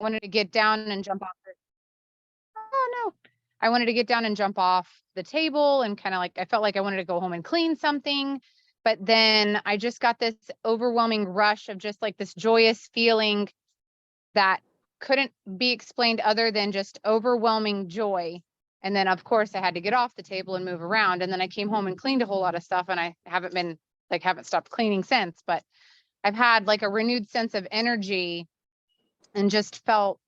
wanted to get down and jump off the oh, no. I wanted to get down and jump off the table and kinda, like, I felt like I wanted to go home and clean something, but then I just got this overwhelming rush of just, like, this joyous feeling that couldn't be explained other than just overwhelming joy. And then, of course, I had to get off the table and move around, and then I came home and cleaned a whole lot of stuff, and I haven't stopped cleaning since, but I've had, like, a renewed sense of energy and just felt,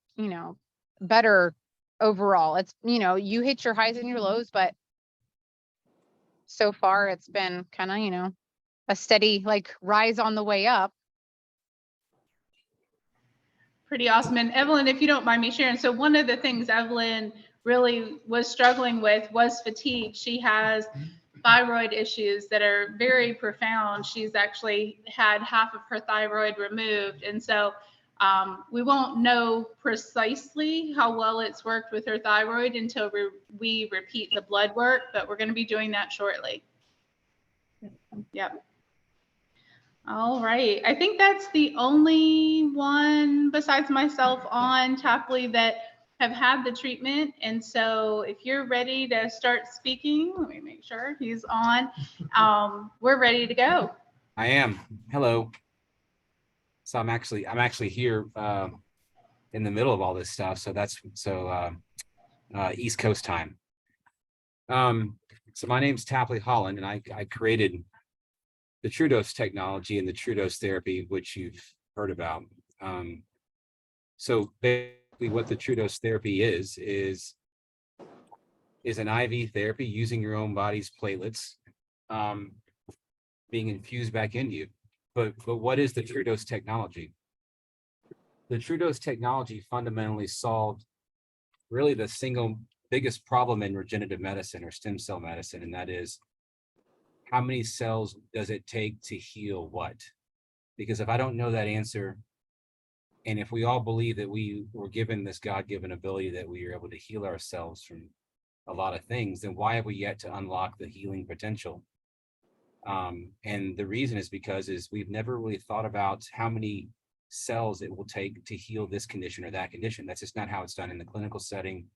better overall. It's, you hit your highs and your lows, but so far it's been kinda, a steady, like, rise on the way up. Pretty awesome. And Evelyn, if you don't mind me sharing, so one of the things Evelyn really was struggling with was fatigue. She has thyroid issues that are very profound. She's actually had half of her thyroid removed. And so we won't know precisely how well it's worked with her thyroid until we repeat the blood work, but we're going to be doing that shortly. Yep. All right. I think that's the only one besides myself on Tapley that have had the treatment. And so if you're ready to start speaking, let me make sure he's on. We're ready to go. I am. Hello. So I'm actually here in the middle of all this stuff. So that's East Coast time. So my name's Tapley Holland, and I created the TrueDose technology and the TrueDose therapy, which you've heard about. So basically what the TrueDose therapy is an IV therapy using your own body's platelets being infused back into you. But what is the TrueDose technology? The TrueDose technology fundamentally solved really the single biggest problem in regenerative medicine or stem cell medicine, and that is, how many cells does it take to heal what? Because if I don't know that answer, and if we all believe that we were given this God-given ability that we are able to heal ourselves from a lot of things, then why have we yet to unlock the healing potential? And the reason is because we've never really thought about how many cells it will take to heal this condition or that condition. That's just not how it's done in the clinical setting.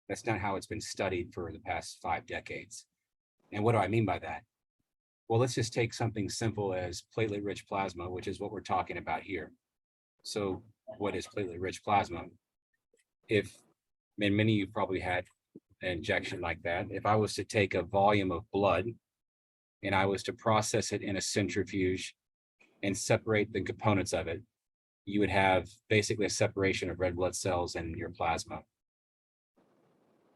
That's not how it's been studied for the past 5 decades. And what do I mean by that? Well, let's just take something simple as platelet-rich plasma, which is what we're talking about here. So what is platelet-rich plasma? And many of you probably had an injection like that. If I was to take a volume of blood and I was to process it in a centrifuge and separate the components of it, you would have basically a separation of red blood cells and your plasma.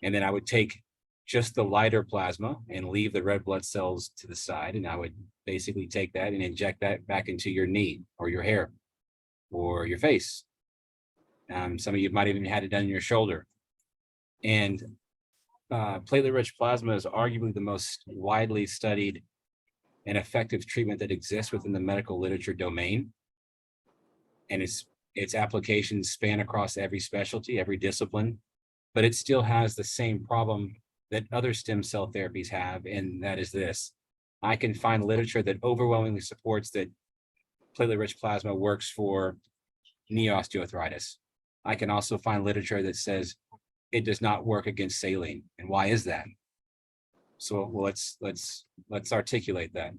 And then I would take just the lighter plasma and leave the red blood cells to the side. And I would basically take that and inject that back into your knee or your hair or your face. Some of you might even had it done in your shoulder. And platelet-rich plasma is arguably the most widely studied and effective treatment that exists within the medical literature domain. And its applications span across every specialty, every discipline, but it still has the same problem that other stem cell therapies have, and that is this. I can find literature that overwhelmingly supports that platelet-rich plasma works for knee osteoarthritis. I can also find literature that says it does not work against saline. And why is that? So well, let's articulate that.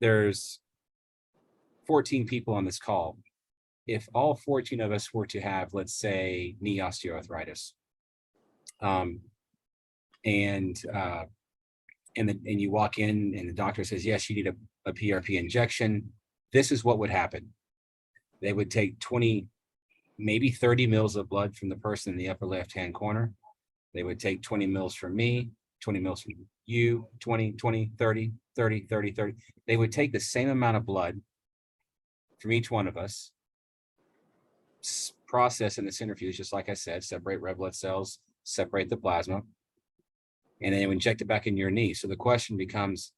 There's 14 people on this call. If all 14 of us were to have, let's say, knee osteoarthritis, and you walk in and the doctor says, yes, you need a PRP injection, this is what would happen. They would take 20, maybe 30 mils of blood from the person in the upper left-hand corner. They would take 20 mils from me, 20 mils from you, 20, 20, 30, 30, 30, 30. They would take the same amount of blood from each one of us, process in the centrifuge, just like I said, separate red blood cells, separate the plasma, and then inject it back in your knee. So the question becomes,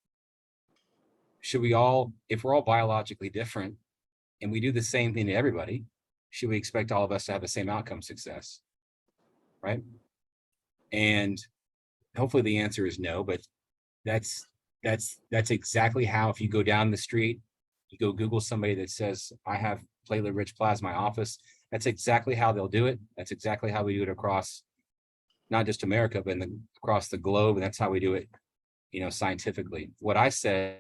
if we're all biologically different and we do the same thing to everybody, should we expect all of us to have the same outcome success, right? And hopefully the answer is no, but that's exactly how, if you go down the street, you go Google somebody that says, I have platelet-rich plasma in my office, That's exactly how they'll do it. That's exactly how we do it across not just America, but across the globe. And that's how we do it, scientifically. What I said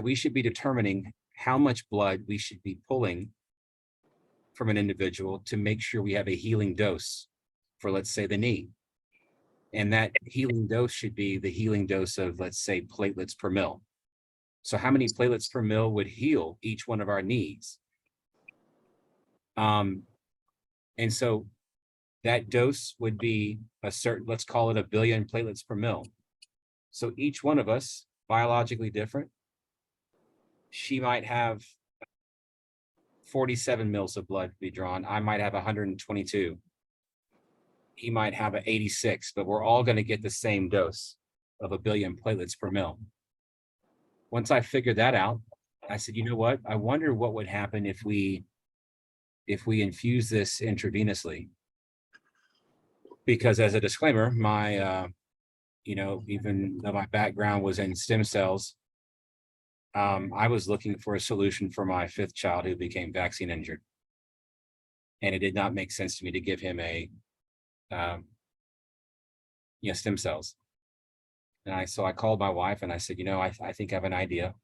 we should be determining how much blood we should be pulling from an individual to make sure we have a healing dose for, let's say, the knee. And that healing dose should be the healing dose of, let's say, platelets per mil. So how many platelets per mil would heal each one of our knees? And so that dose would be a certain, let's call it 1 billion platelets per mil. So each one of us, biologically different, she might have 47 mils of blood to be drawn. I might have 122. He might have an 86, but we're all going to get the same dose of 1 billion platelets per mil. Once I figured that out, I said, you know what? I wonder what would happen if we infuse this intravenously. Because as a disclaimer, my, even though my background was in stem cells, I was looking for a solution for my 5th child who became vaccine injured. And it did not make sense to me to give him stem cells. And so I called my wife and I said, I think I have an idea.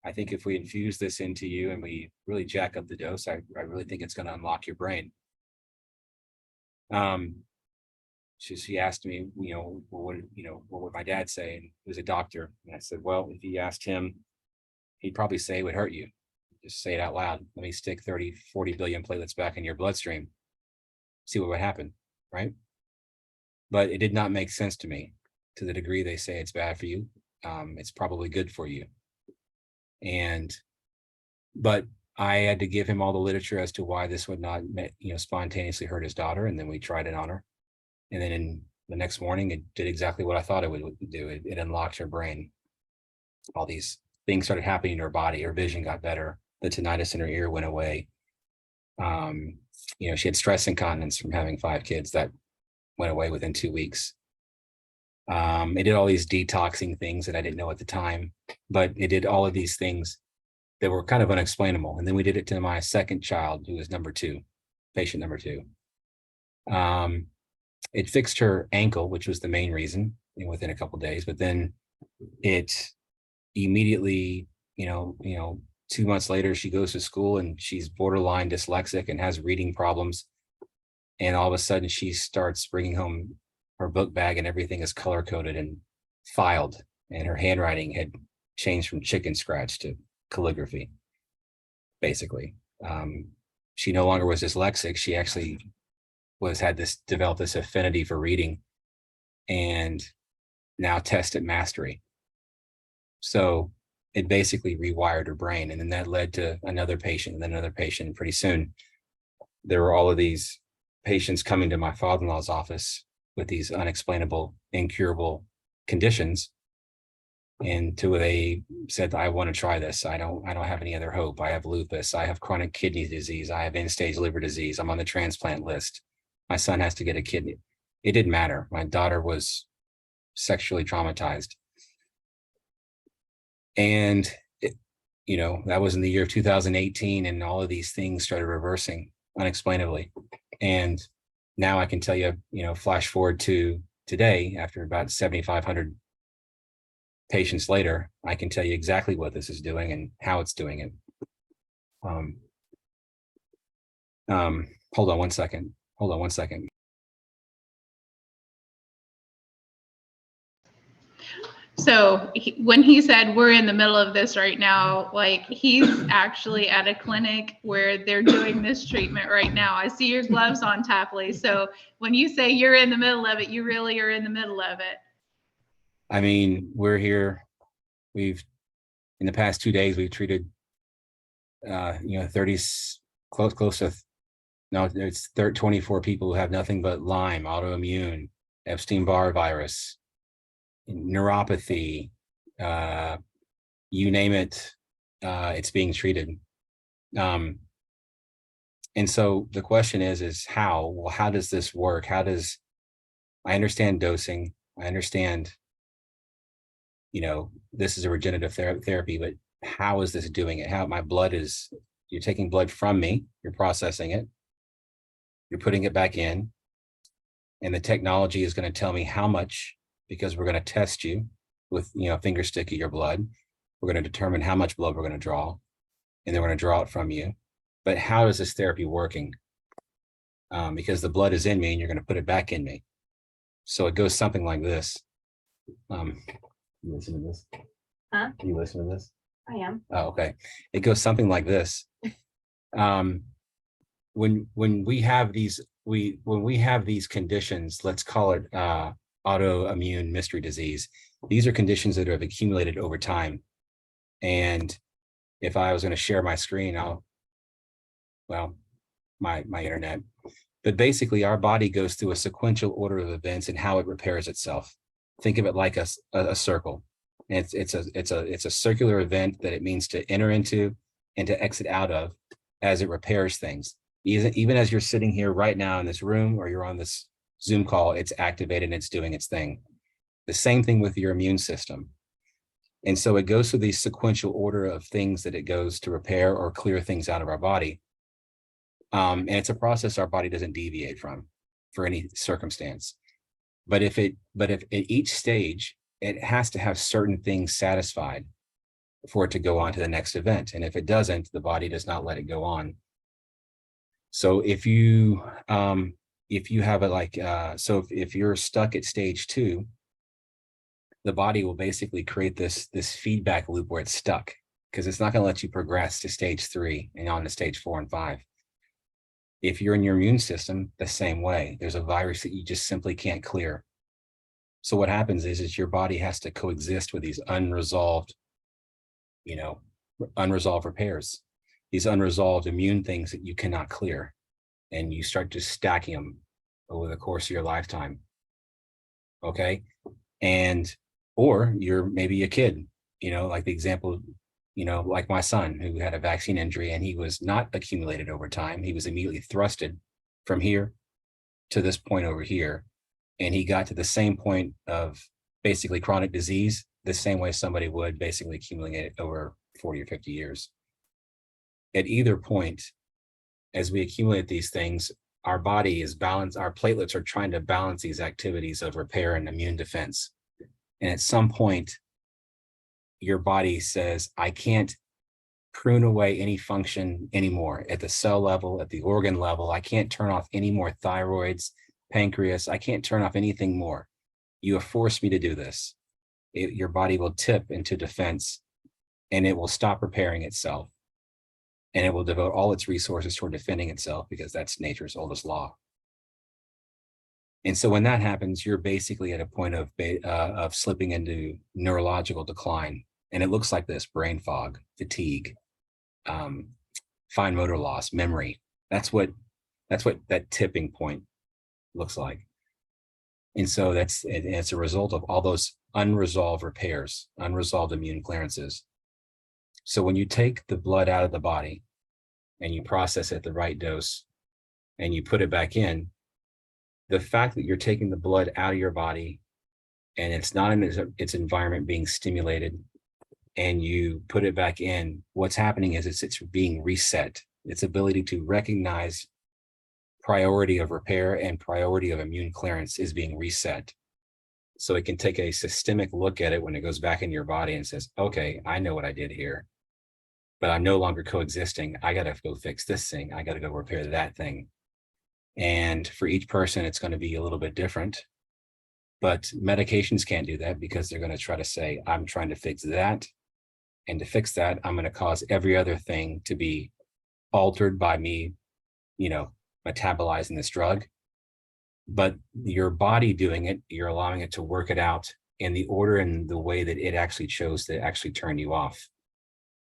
I think if we infuse this into you and we really jack up the dose, I really think it's going to unlock your brain. She asked me, what would my dad say? And he was a doctor. And I said, well, if you asked him, he'd probably say it would hurt you. Just say it out loud. Let me stick 30, 40 billion platelets back in your bloodstream. See what would happen, right? But it did not make sense to me. To the degree they say it's bad for you, it's probably good for you. But I had to give him all the literature as to why this would not, spontaneously hurt his daughter. And then we tried it on her. And then in the next morning, it did exactly what I thought it would do. It unlocked her brain. All these things started happening in her body. Her vision got better. The tinnitus in her ear went away. She had stress incontinence from having 5 kids that went away within 2 weeks. It did all these detoxing things that I didn't know at the time, but it did all of these things that were kind of unexplainable. And then we did it to my 2nd child, who was patient number 2. It fixed her ankle, which was the main reason, within a couple of days, but then it immediately, 2 months later, she goes to school and she's borderline dyslexic and has reading problems. And all of a sudden she starts bringing home her book bag and everything is color coded and filed, and her handwriting had changed from chicken scratch to calligraphy. Basically, she no longer was dyslexic. She actually developed this affinity for reading, and now tested mastery. So it basically rewired her brain, and then that led to another patient, and then another patient. And pretty soon, there were all of these patients coming to my father-in-law's office with these unexplainable, incurable conditions. And they said, I want to try this. I don't have any other hope. I have lupus. I have chronic kidney disease. I have end-stage liver disease. I'm on the transplant list. My son has to get a kidney. It didn't matter. My daughter was sexually traumatized. And, that was in the year of 2018. And all of these things started reversing unexplainably. And now I can tell you, flash forward to today, after about 7,500 patients later, I can tell you exactly what this is doing and how it's doing it. Hold on one second. So when he said we're in the middle of this right now, like he's actually at a clinic where they're doing this treatment right now. I see your gloves on, Tapley. So when you say you're in the middle of it, you really are in the middle of it. I mean, we're here. In the past 2 days, we've treated, 30, close to, no, it's 24 people who have nothing but Lyme, autoimmune, Epstein-Barr virus, neuropathy, you name it, it's being treated. And so the question is how? Well, how does this work? I understand dosing. I understand, this is a regenerative therapy, but how is this doing it? How my blood is You're taking blood from me, you're processing it, you're putting it back in, and the technology is going to tell me how much, because we're going to test you with, a finger stick of your blood. We're going to determine how much blood we're going to draw, and then we're going to draw it from you. But how is this therapy working? Because the blood is in me and you're going to put it back in me. So it goes something like this. You listen to this? Huh? You listen to this? I am. Oh, okay. It goes something like this. When we have these conditions, let's call it autoimmune mystery disease. These are conditions that have accumulated over time. And if I was going to share my screen, my internet. But basically, our body goes through a sequential order of events and how it repairs itself. Think of it like a circle. And it's a circular event that it means to enter into and to exit out of as it repairs things. Even as you're sitting here right now in this room, or you're on this Zoom call, it's activated and it's doing its thing. The same thing with your immune system. And so it goes through the sequential order of things that it goes to repair or clear things out of our body. And it's a process our body doesn't deviate from for any circumstance. But if at each stage, it has to have certain things satisfied for it to go on to the next event. And if it doesn't, the body does not let it go on. So if you have if you're stuck at stage 2, the body will basically create this feedback loop where it's stuck, because it's not going to let you progress to stage 3 and on to stage 4 and 5. If you're in your immune system, the same way, there's a virus that you just simply can't clear. So what happens is your body has to coexist with these unresolved repairs, these unresolved immune things that you cannot clear. And you start just stacking them over the course of your lifetime. Okay. Or you're maybe a kid, like the example, like my son who had a vaccine injury, and he was not accumulated over time. He was immediately thrusted from here to this point over here. And he got to the same point of basically chronic disease, the same way somebody would basically accumulate it over 40 or 50 years. At either point, as we accumulate these things, our body is balanced, our platelets are trying to balance these activities of repair and immune defense. And at some point, your body says, I can't prune away any function anymore at the cell level, at the organ level. I can't turn off any more thyroids, pancreas. I can't turn off anything more. You have forced me to do this. Your body will tip into defense, and it will stop repairing itself. And it will devote all its resources toward defending itself, because that's nature's oldest law. And so when that happens, you're basically at a point of slipping into neurological decline. And it looks like this: brain fog, fatigue, fine motor loss, memory. That's what that tipping point looks like. And so it's a result of all those unresolved repairs, unresolved immune clearances. So when you take the blood out of the body and you process it at the right dose and you put it back in, the fact that you're taking the blood out of your body and it's not in its environment being stimulated, and you put it back in, what's happening is it's being reset. Its ability to recognize priority of repair and priority of immune clearance is being reset. So it can take a systemic look at it when it goes back into your body and says, okay, I know what I did here, but I'm no longer coexisting. I got to go fix this thing. I got to go repair that thing. And for each person, it's going to be a little bit different. But medications can't do that, because they're going to try to say, I'm trying to fix that. And to fix that, I'm going to cause every other thing to be altered by me, metabolizing this drug. But your body doing it, you're allowing it to work it out in the order and the way that it actually chose to actually turn you off.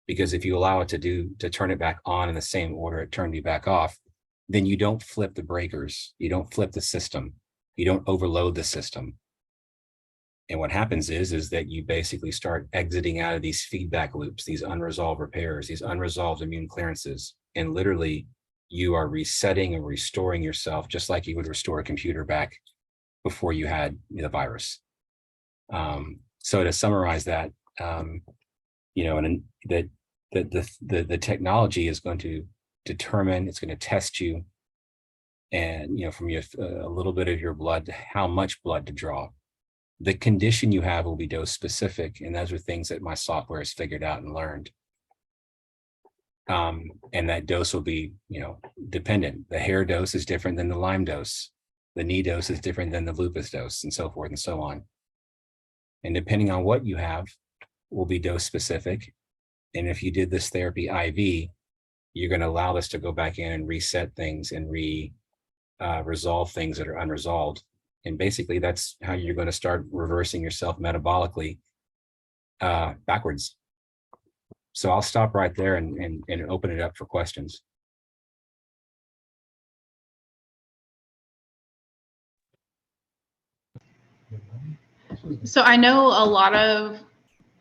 Because if you allow it to turn it back on in the same order it turned you back off, then you don't flip the breakers. You don't flip the system. You don't overload the system. And what happens is that you basically start exiting out of these feedback loops, these unresolved repairs, these unresolved immune clearances. And literally, you are resetting and restoring yourself just like you would restore a computer back before you had the virus. So to summarize that, that the technology is going to determine, it's going to test you, and from your a little bit of your blood, how much blood to draw. The condition you have will be dose specific, and those are things that my software has figured out and learned. And that dose will be, dependent. The hair dose is different than the Lyme dose. The knee dose is different than the lupus dose, and so forth and so on. And depending on what you have, will be dose specific. And if you did this therapy IV, you're going to allow this to go back in and reset things and resolve things that are unresolved. And basically, that's how you're going to start reversing yourself metabolically backwards. So I'll stop right there and open it up for questions. So I know a lot of,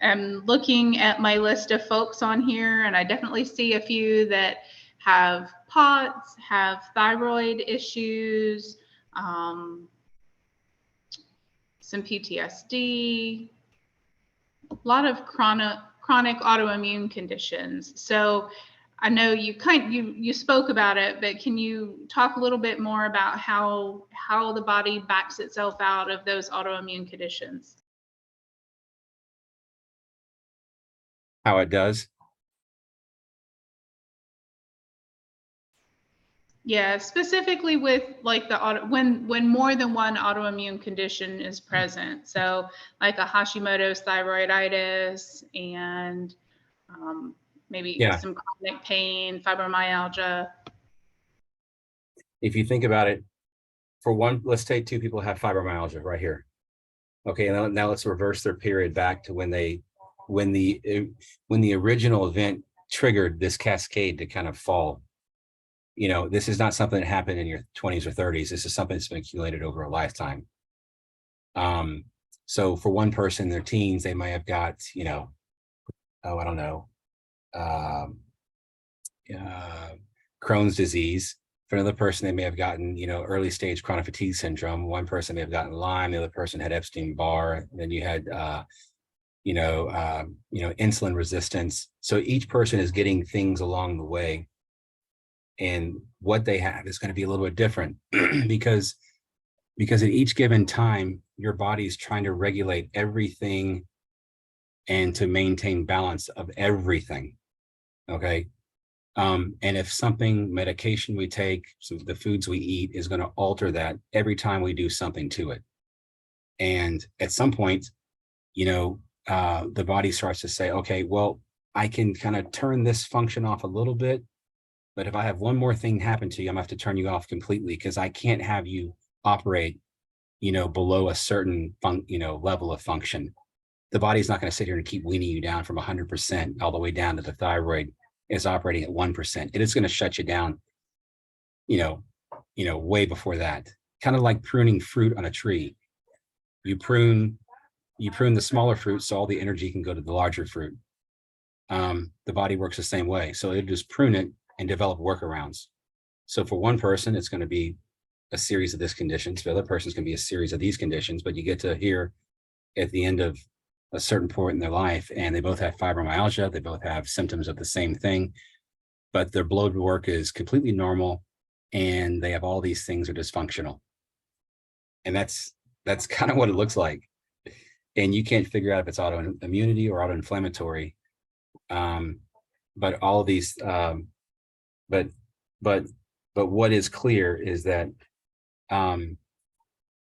I'm looking at my list of folks on here, and I definitely see a few that have POTS, have thyroid issues, some PTSD, a lot of chronic autoimmune conditions. So I know you spoke about it, but can you talk a little bit more about how the body backs itself out of those autoimmune conditions? How it does? Yeah, specifically with like when more than one autoimmune condition is present. So like a Hashimoto's thyroiditis and maybe some chronic pain, fibromyalgia. If you think about it, for one, let's take two people who have fibromyalgia right here. Okay, now let's reverse their period back to when the original event triggered this cascade to kind of fall. This is not something that happened in your 20s or 30s. This is something that's been accumulated over a lifetime. So for one person in their teens, they may have got, I don't know, Crohn's disease. For another person, they may have gotten, early stage chronic fatigue syndrome. One person may have gotten Lyme. The other person had Epstein-Barr. Then you had, insulin resistance. So each person is getting things along the way. And what they have is going to be a little bit different because at each given time, your body is trying to regulate everything and to maintain balance of everything. Okay. And if something, medication we take, so the foods we eat is going to alter that every time we do something to it. And at some point, the body starts to say, okay, well, I can kind of turn this function off a little bit. But if I have one more thing happen to you, I'm gonna have to turn you off completely because I can't have you operate, below a certain level of function. The body's not going to sit here and keep weaning you down from 100% all the way down to the thyroid is operating at 1%. It is going to shut you down, way before that. Kind of like pruning fruit on a tree. You prune the smaller fruit so all the energy can go to the larger fruit. The body works the same way. So it'll just prune it and develop workarounds. So for one person, it's going to be a series of this conditions. For the other person's going to be a series of these conditions, but you get to here at the end of a certain point in their life, and they both have fibromyalgia. They both have symptoms of the same thing, but their blood work is completely normal, and they have all these things are dysfunctional. And that's kind of what it looks like. And you can't figure out if it's autoimmunity or autoinflammatory. But all of these, but what is clear is that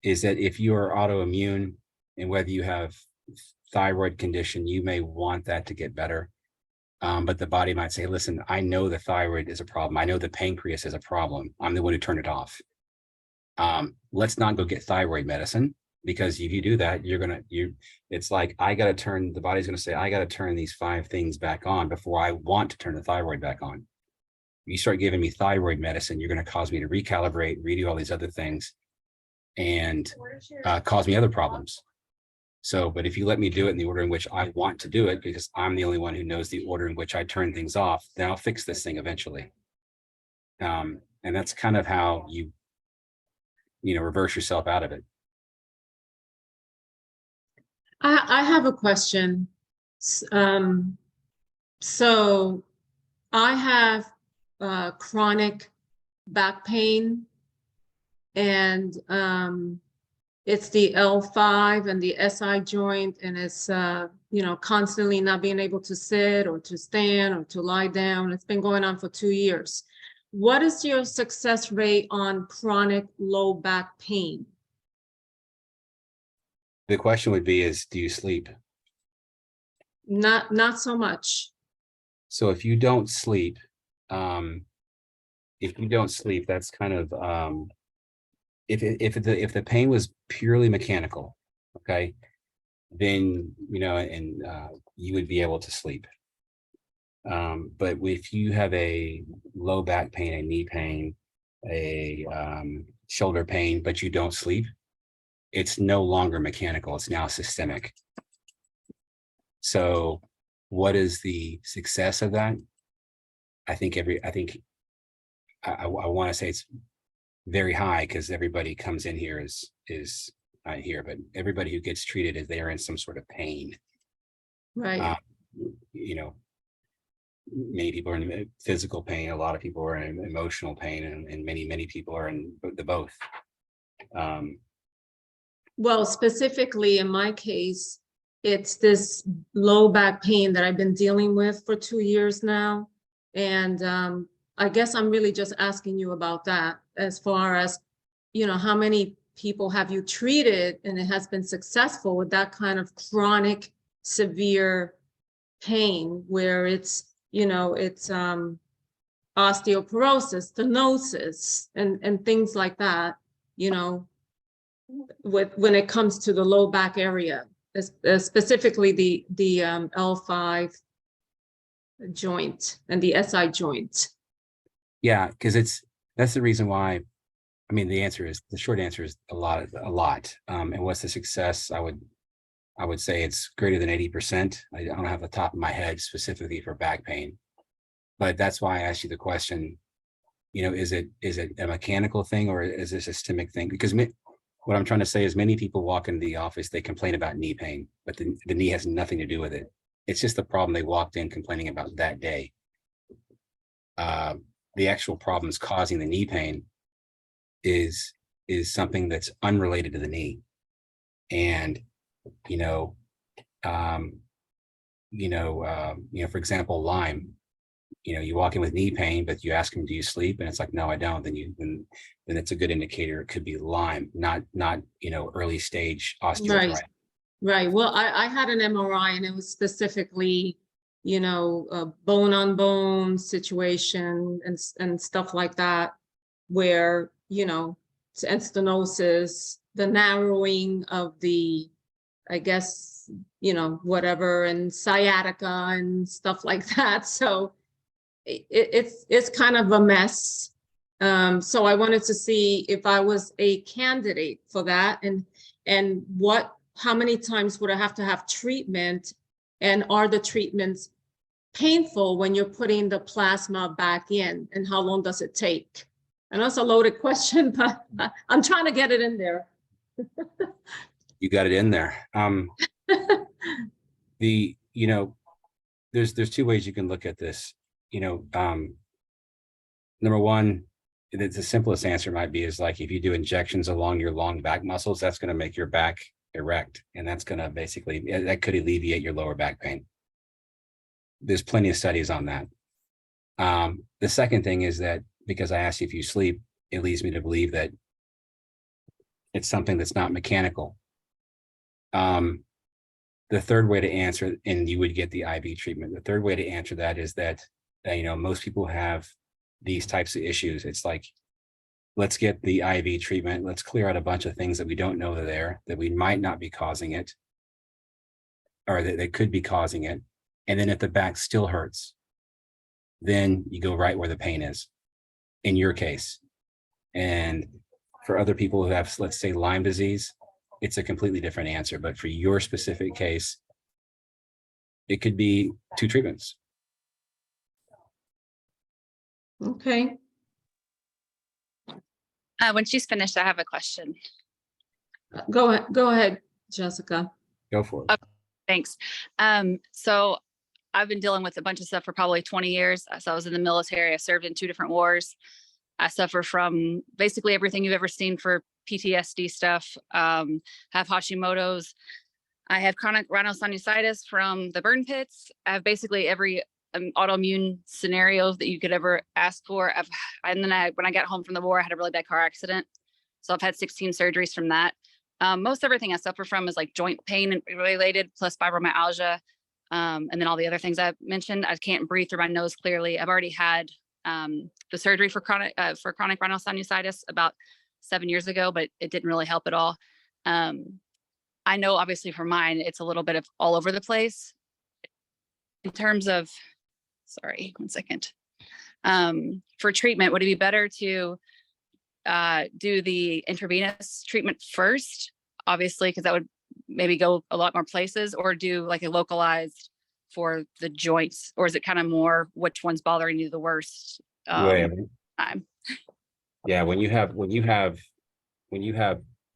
if you are autoimmune and whether you have thyroid condition, you may want that to get better. But the body might say, listen, I know the thyroid is a problem. I know the pancreas is a problem. I'm the one who turned it off. Let's not go get thyroid medicine, because if you do that, it's like, the body's going to say, I got to turn these 5 things back on before I want to turn the thyroid back on. You start giving me thyroid medicine, you're going to cause me to recalibrate, redo all these other things, and cause me other problems. So, but if you let me do it in the order in which I want to do it, because I'm the only one who knows the order in which I turn things off, then I'll fix this thing eventually. And that's kind of how you reverse yourself out of it. I have a question. So I have chronic back pain, and it's the L5 and the SI joint, and it's constantly not being able to sit or to stand or to lie down. It's been going on for 2 years. What is your success rate on chronic low back pain? The question would be is, do you sleep? Not so much. So if you don't sleep, that's kind of, if the pain was purely mechanical, okay, then, you would be able to sleep. But if you have a low back pain, a knee pain, a shoulder pain, but you don't sleep, it's no longer mechanical, it's now systemic. So what is the success of that? I want to say it's very high, because everybody comes in here is not here, but everybody who gets treated is they're in some sort of pain. Right. Many people are in physical pain, a lot of people are in emotional pain, and many people are in the both. Well, specifically in my case, it's this low back pain that I've been dealing with for 2 years now. And I guess I'm really just asking you about that, as far as, how many people have you treated and it has been successful with that kind of chronic, severe pain, where it's osteoporosis, stenosis, and things like that, when it comes to the low back area, specifically the L5 joint and the SI joint. Yeah, because that's the reason why. I mean, the short answer is a lot. And what's the success? I would say it's greater than 80%. I don't have the top of my head specifically for back pain, but that's why I asked you the question. Is it a mechanical thing, or is it a systemic thing? Because what I'm trying to say is, many people walk into the office, they complain about knee pain, but the knee has nothing to do with it. It's just the problem they walked in complaining about that day. The actual problems causing the knee pain is something that's unrelated to the knee. And, for example, Lyme, you walk in with knee pain, but you ask them, do you sleep? And it's like, no, I don't. Then it's a good indicator. It could be Lyme, not early stage osteoarthritis. Right. Well, I had an MRI, and it was specifically, a bone on bone situation and stuff like that, where, and stenosis, the narrowing of the, I guess, whatever, and sciatica and stuff like that. So it's kind of a mess. So I wanted to see if I was a candidate for that, and how many times would I have to have treatment, and are the treatments painful when you're putting the plasma back in, and how long does it take? I know it's a loaded question, but I'm trying to get it in there. You got it in there. There's two ways you can look at this. Number one, the simplest answer might be is like, if you do injections along your long back muscles, that's going to make your back erect, and that's going to that could alleviate your lower back pain. There's plenty of studies on that. The second thing is that, because I asked you if you sleep, it leads me to believe that it's something that's not mechanical. The third way to answer, and you would get the IV treatment. The third way to answer that is that, most people have these types of issues. It's like, let's get the IV treatment. Let's clear out a bunch of things that we don't know are there, that we might not be causing it, or that they could be causing it. And then if the back still hurts, then you go right where the pain is, in your case. And for other people who have, let's say, Lyme disease, it's a completely different answer. But for your specific case, it could be 2 treatments. Okay. When she's finished, I have a question. Go ahead, Jessica. Go for it. Okay, thanks. So I've been dealing with a bunch of stuff for probably 20 years. So I was in the military. I served in 2 different wars. I suffer from basically everything you've ever seen for PTSD stuff. Have Hashimoto's. I have chronic rhinosinusitis from the burn pits. I have basically every autoimmune scenario that you could ever ask for. And then when I got home from the war, I had a really bad car accident. So I've had 16 surgeries from that. Most everything I suffer from is like joint pain related, plus fibromyalgia. And then all the other things I mentioned. I can't breathe through my nose clearly. I've already had the surgery for chronic rhinosinusitis about 7 years ago, but it didn't really help at all. I know obviously for mine, it's a little bit of all over the place. In terms of, sorry, 1 second. For treatment, would it be better to do the intravenous treatment first, obviously, because that would maybe go a lot more places, or do like a localized for the joints, or is it kind of more which one's bothering you the worst? Time? Yeah, when you have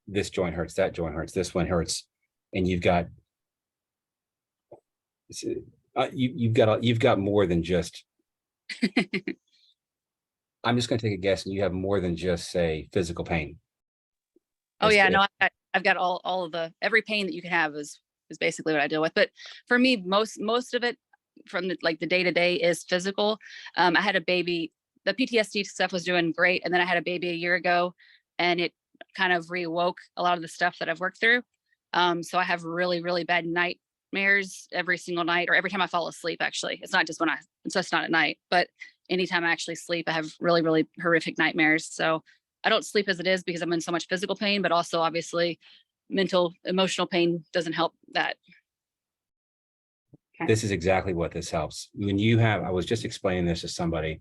this joint hurts, that joint hurts, this one hurts, and you've got more than just. I'm just going to take a guess, and you have more than just, say, physical pain. Oh yeah, no, I've got all of every pain that you can have is basically what I deal with. But for me, most of it from the day to day is physical. I had a baby. The PTSD stuff was doing great, and then I had a baby a year ago, and it kind of rewoke a lot of the stuff that I've worked through. So I have really, really bad nightmares every single night, or every time I fall asleep. Actually, it's not just not at night, but anytime I actually sleep, I have really, really horrific nightmares. So I don't sleep as it is because I'm in so much physical pain, but also obviously mental, emotional pain doesn't help that. This is exactly what this helps. I was just explaining this to somebody,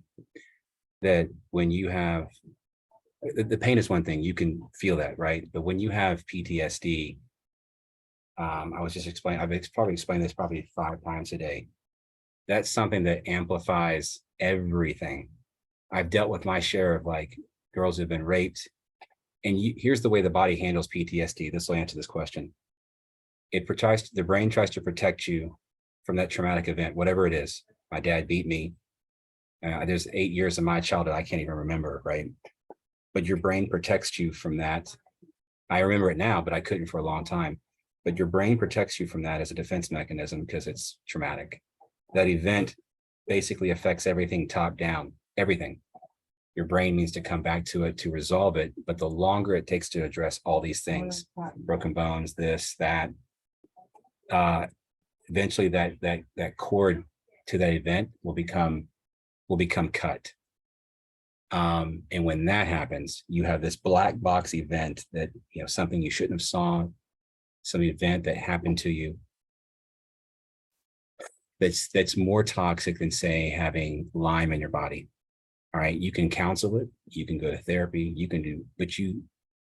that when you have, the pain is one thing, you can feel that, right? But when you have PTSD, I was just explaining, I've probably explained this probably 5 times a day. That's something that amplifies everything. I've dealt with my share of like girls who've been raped. And here's the way the body handles PTSD. This will answer this question. The brain tries to protect you from that traumatic event, whatever it is. My dad beat me. There's 8 years of my childhood I can't even remember, right? But your brain protects you from that. I remember it now, but I couldn't for a long time. But your brain protects you from that as a defense mechanism because it's traumatic. That event basically affects everything top down, everything. Your brain needs to come back to it to resolve it. But the longer it takes to address all these things, broken bones, this, that, eventually that cord to that event will become cut. And when that happens, you have this black box event that, something you shouldn't have saw, some event that happened to you that's more toxic than, say, having Lyme in your body. All right, you can counsel it, you can go to therapy, you can do,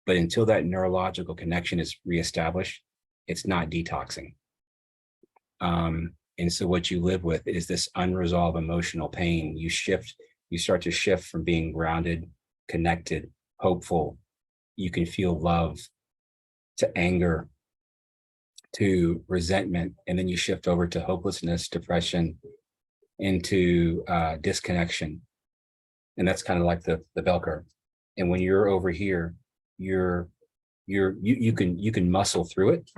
but until that neurological connection is reestablished, it's not detoxing. And so what you live with is this unresolved emotional pain. You start to shift from being grounded, connected, hopeful. You can feel love, to anger, to resentment, and then you shift over to hopelessness, depression, into disconnection. And that's kind of like the bell curve. And when you're over here, you can muscle through it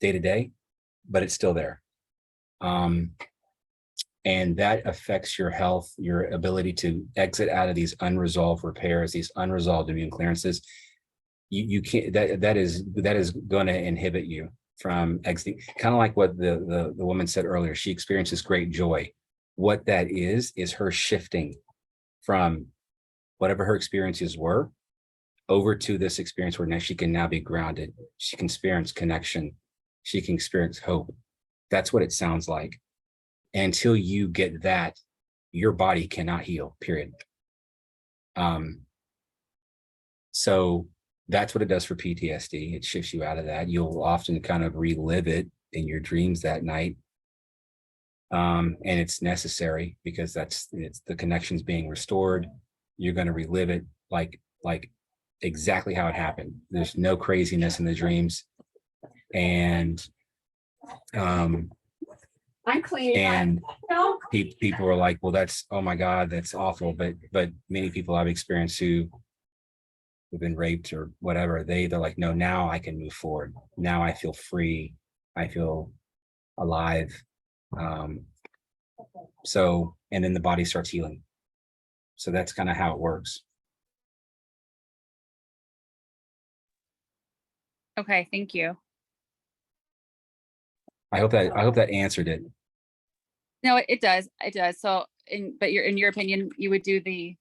day to day, but it's still there. And that affects your health, your ability to exit out of these unresolved repairs, these unresolved immune clearances. You can't, that is going to inhibit you from exiting. Kind of like what the woman said earlier, she experiences great joy. What that is her shifting from whatever her experiences were over to this experience where now she can now be grounded. She can experience connection. She can experience hope. That's what it sounds like. Until you get that, your body cannot heal, period. So that's what it does for PTSD. It shifts you out of that. You'll often kind of relive it in your dreams that night. And it's necessary because it's the connection's being restored. You're going to relive it like exactly how it happened. There's no craziness in the dreams. And I'm clean. And No. people are like, well, that's, oh my God, that's awful. But many people I've experienced who've been raped or whatever, they're like, no, now I can move forward. Now I feel free. I feel alive. So, and then the body starts healing. So that's kind of how it works. Okay, thank you. I hope that answered it. No, it does. It does. So but in your opinion, you would do the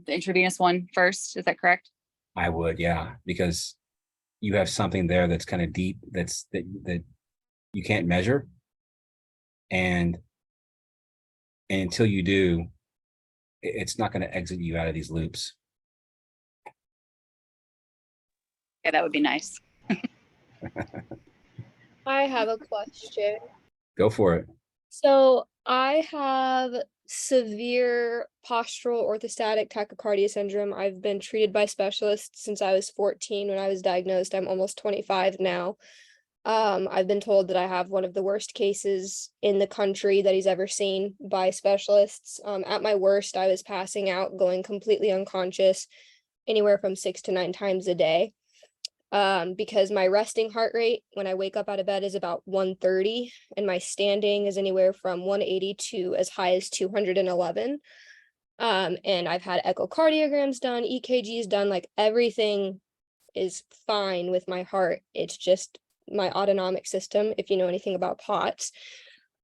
intravenous one first, is that correct? I would, yeah, because you have something there that's kind of deep, that you can't measure. And until you do, it's not going to exit you out of these loops. Yeah, that would be nice. I have a question. Go for it. So I have severe postural orthostatic tachycardia syndrome. I've been treated by specialists since I was 14 when I was diagnosed. I'm almost 25 now. I've been told that I have one of the worst cases in the country that he's ever seen by specialists. At my worst, I was passing out, going completely unconscious, anywhere from 6 to 9 times a day. Because my resting heart rate when I wake up out of bed is about 130, and my standing is anywhere from 180 to as high as 211. And I've had echocardiograms done, EKGs done, like everything is fine with my heart. It's just my autonomic system, if you know anything about POTS.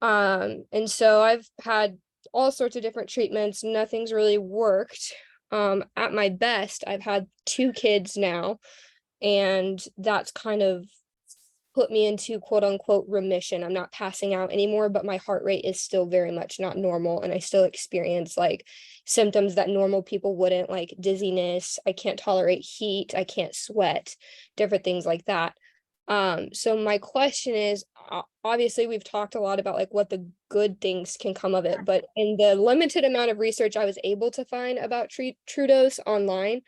And so I've had all sorts of different treatments. Nothing's really worked. At my best, I've had 2 kids now. And that's kind of put me into quote unquote remission. I'm not passing out anymore, but my heart rate is still very much not normal. And I still experience like symptoms that normal people wouldn't, like dizziness. I can't tolerate heat. I can't sweat, different things like that. So my question is, obviously we've talked a lot about like what the good things can come of it, but in the limited amount of research I was able to find about TrueDose online,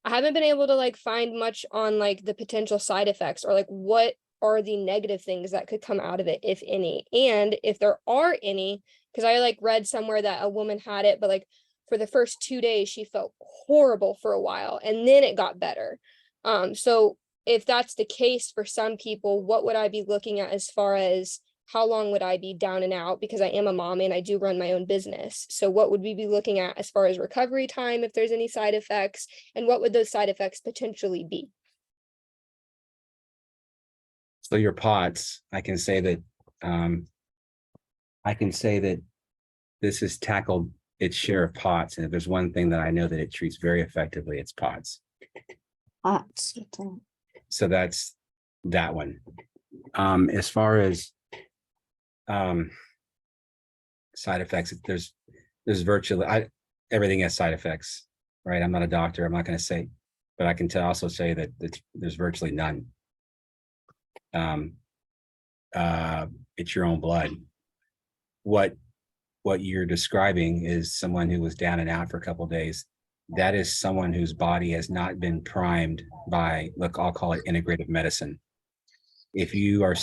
I haven't been able to like find much on like the potential side effects or like what are the negative things that could come out of it, if any. And if there are any, because I like read somewhere that a woman had it, but like for the first 2 days, she felt horrible for a while and then it got better. So if that's the case for some people, what would I be looking at as far as how long would I be down and out? Because I am a mom and I do run my own business. So what would we be looking at as far as recovery time, if there's any side effects, and what would those side effects potentially be? So your POTS, I can say that this has tackled its share of POTS. And if there's one thing that I know that it treats very effectively, it's POTS. So that's that one. As far as side effects, there's virtually everything has side effects, right? I'm not a doctor, I'm not going to say, but I can also say that there's virtually none. It's your own blood. What you're describing is someone who was down and out for a couple of days. That is someone whose body has not been primed by, look, I'll call it integrative medicine. If you are,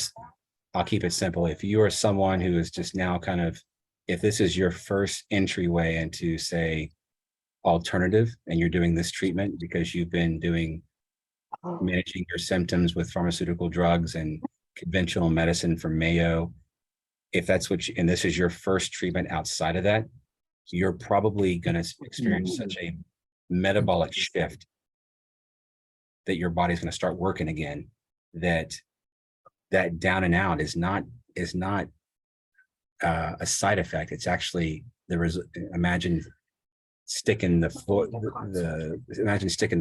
I'll keep it simple. If you are someone who is just now kind of, if this is your first entryway into, say, alternative, and you're doing this treatment because you've been doing managing your symptoms with pharmaceutical drugs and conventional medicine from Mayo, if that's what and this is your first treatment outside of that, you're probably going to experience such a metabolic shift that your body's going to start working again, that down and out is not a side effect. It's actually imagine sticking the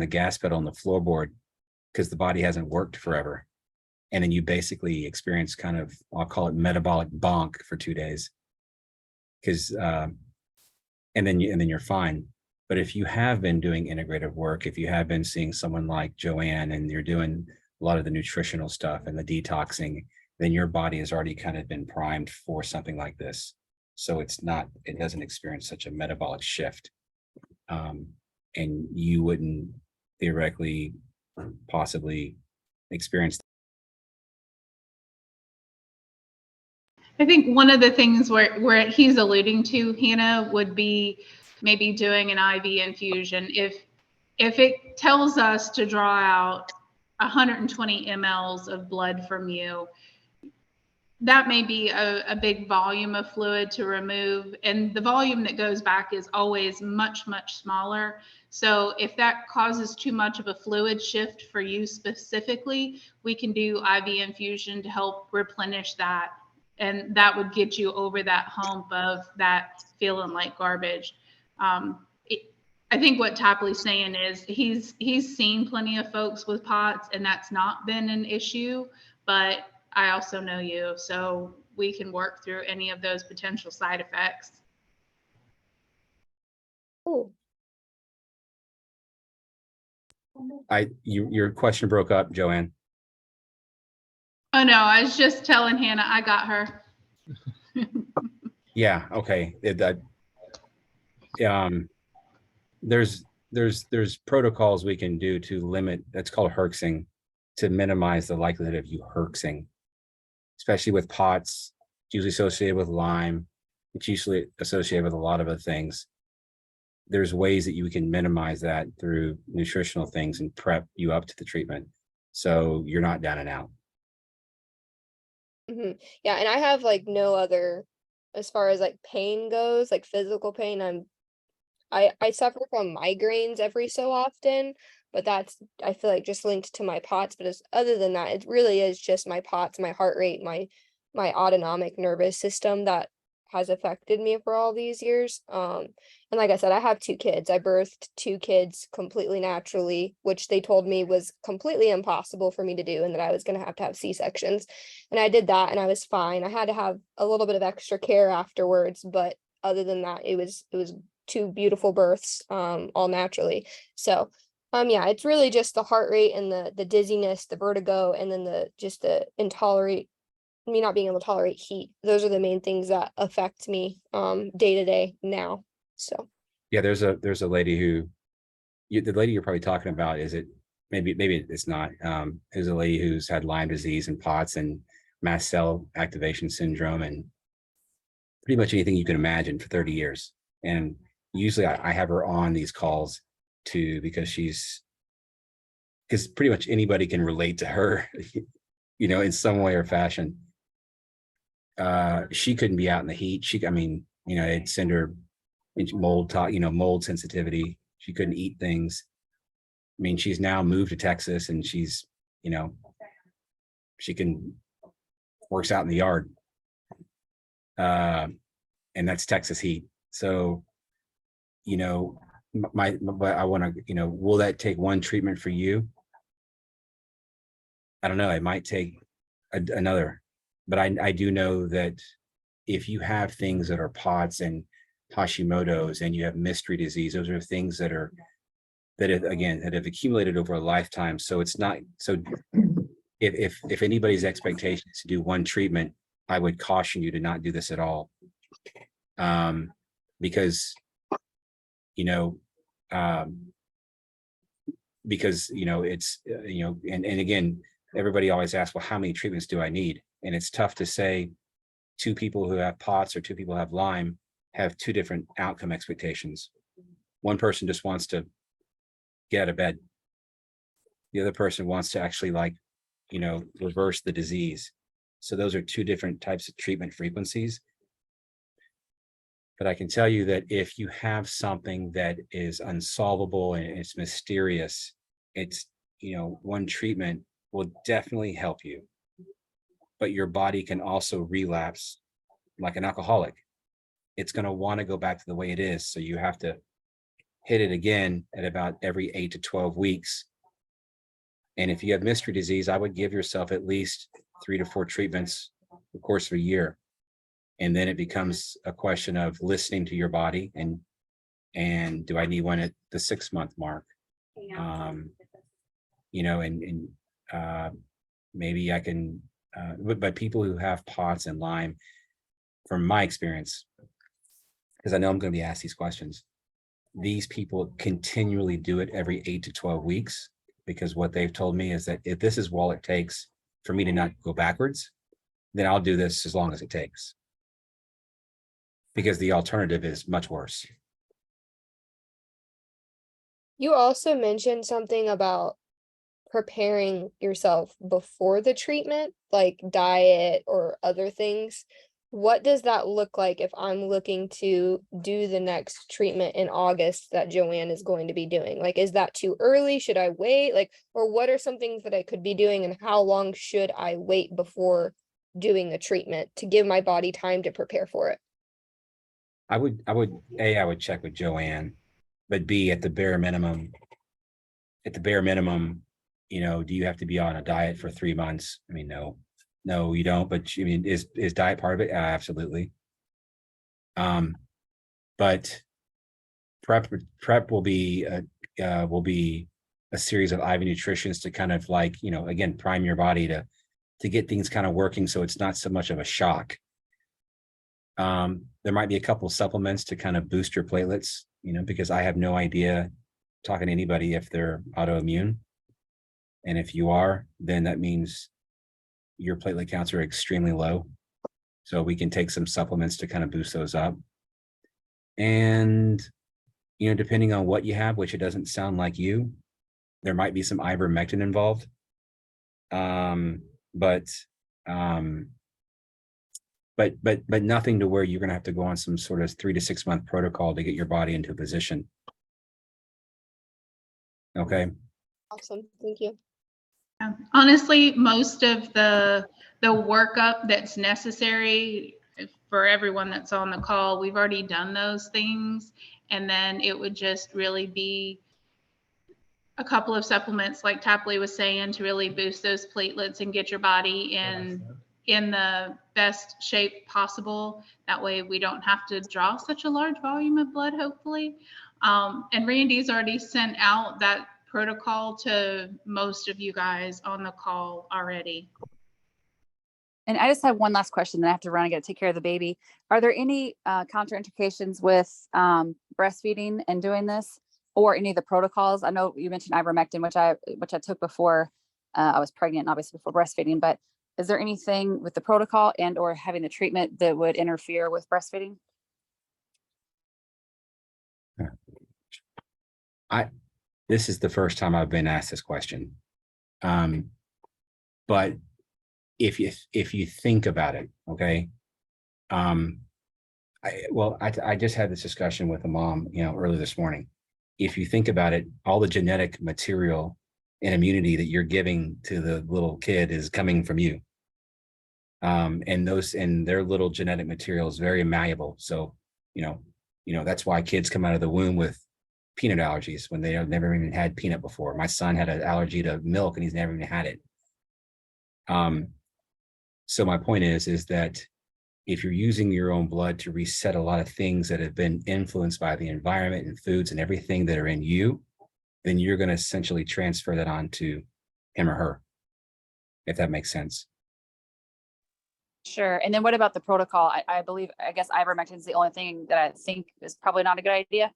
gas pedal on the floorboard because the body hasn't worked forever. And then you basically experience kind of, I'll call it metabolic bonk for 2 days. Because and then you're fine. But if you have been doing integrative work, if you have been seeing someone like Joanne and you're doing a lot of the nutritional stuff and the detoxing, then your body has already kind of been primed for something like this. So it doesn't experience such a metabolic shift. And you wouldn't theoretically possibly experience. I think one of the things where he's alluding to, Hannah, would be maybe doing an IV infusion. If it tells us to draw out 120 mLs of blood from you, that may be a big volume of fluid to remove. And the volume that goes back is always much, much smaller. So if that causes too much of a fluid shift for you specifically, we can do IV infusion to help replenish that. And that would get you over that hump of that feeling like garbage. I think what Tapley's saying is he's seen plenty of folks with POTS and that's not been an issue, but I also know you, so we can work through any of those potential side effects. Cool. Your question broke up, Joanne. Oh no, I was just telling Hannah I got her. Yeah, okay. There's protocols we can do to limit, that's called herxing, to minimize the likelihood of you herxing, especially with POTS. It's usually associated with Lyme. It's usually associated with a lot of other things. There's ways that you can minimize that through nutritional things and prep you up to the treatment, so you're not down and out. Yeah, and I have like no other, as far as like pain goes, like physical pain. I suffer from migraines every so often, but that's, I feel like, just linked to my POTS. But other than that, it really is just my POTS, my heart rate, my autonomic nervous system that has affected me for all these years. And like I said, I have 2 kids. I birthed 2 kids completely naturally, which they told me was completely impossible for me to do, and that I was going to have C-sections. And I did that and I was fine. I had to have a little bit of extra care afterwards, but other than that, it was 2 beautiful births, all naturally. So yeah, it's really just the heart rate and the dizziness, the vertigo, and then the me not being able to tolerate heat. Those are the main things that affect me day to day now. So Yeah, there's a lady who, the lady you're probably talking about, is it, maybe it's not, is a lady who's had Lyme disease and POTS and mast cell activation syndrome and pretty much anything you can imagine for 30 years. And usually I have her on these calls too, because pretty much anybody can relate to her, in some way or fashion. She couldn't be out in the heat. It'd send her into mold sensitivity. She couldn't eat things. She's now moved to Texas and she's, she works out in the yard. And that's Texas heat. So, but I want to, will that take one treatment for you? I don't know. It might take another, but I do know that if you have things that are POTS and Hashimoto's and you have mystery disease, those are things that have accumulated over a lifetime. So it's not, so if anybody's expectation is to do one treatment, I would caution you to not do this at all. Because it's, and again, everybody always asks, well, how many treatments do I need? And it's tough to say 2 people who have POTS or 2 people who have Lyme have 2 different outcome expectations. One person just wants to get out of bed. The other person wants to actually reverse the disease. So those are 2 different types of treatment frequencies. But I can tell you that if you have something that is unsolvable and it's mysterious, it's, one treatment will definitely help you. But your body can also relapse like an alcoholic. It's going to want to go back to the way it is. So you have to hit it again at about every 8 to 12 weeks. And if you have mystery disease, I would give yourself at least 3 to 4 treatments over the course of a year. And then it becomes a question of listening to your body and do I need one at the 6-month mark? Maybe I can, but people who have POTS and Lyme, from my experience, because I know I'm going to be asked these questions, these people continually do it every 8 to 12 weeks, because what they've told me is that if this is all it takes for me to not go backwards, then I'll do this as long as it takes. Because the alternative is much worse. You also mentioned something about preparing yourself before the treatment, like diet or other things. What does that look like if I'm looking to do the next treatment in August that Joanne is going to be doing? Like, is that too early? Should I wait? Like, or what are some things that I could be doing, and how long should I wait before doing the treatment to give my body time to prepare for it? I would check with Joanne, but B, at the bare minimum, you know, do you have to be on a diet for 3 months? I mean, no, you don't, but I mean, is diet part of it? Absolutely. But prep will be a series of IV nutritions to kind of like, you know, again, prime your body to get things kind of working, so it's not so much of a shock. There might be a couple of supplements to kind of boost your platelets, you know, because I have no idea, talking to anybody, if they're autoimmune. And if you are, then that means your platelet counts are extremely low. So we can take some supplements to kind of boost those up. And, you know, depending on what you have, which it doesn't sound like you, there might be some ivermectin involved. But nothing to where you're going to have to go on some sort of 3 to 6 month protocol to get your body into a position. Okay. Awesome, thank you. Honestly, most of the workup that's necessary for everyone that's on the call, we've already done those things. And then it would just really be a couple of supplements, like Tapley was saying, to really boost those platelets and get your body in the best shape possible. That way we don't have to draw such a large volume of blood, hopefully. And Randy's already sent out that protocol to most of you guys on the call already. And I just have one last question, then I have to run. I got to take care of the baby. Are there any contraindications with breastfeeding and doing this, or any of the protocols? I know you mentioned ivermectin, which I took before I was pregnant, obviously before breastfeeding. But is there anything with the protocol and or having the treatment that would interfere with breastfeeding? This is the first time I've been asked this question. But if you think about it, okay. I just had this discussion with a mom, you know, earlier this morning. If you think about it, all the genetic material and immunity that you're giving to the little kid is coming from you. And their little genetic material is very malleable. So, you know, that's why kids come out of the womb with peanut allergies when they have never even had peanut before. My son had an allergy to milk and he's never even had it. So my point is that if you're using your own blood to reset a lot of things that have been influenced by the environment and foods and everything that are in you, then you're going to essentially transfer that on to him or her, if that makes sense. Sure. And then what about the protocol? I guess ivermectin is the only thing that I think is probably not a good idea.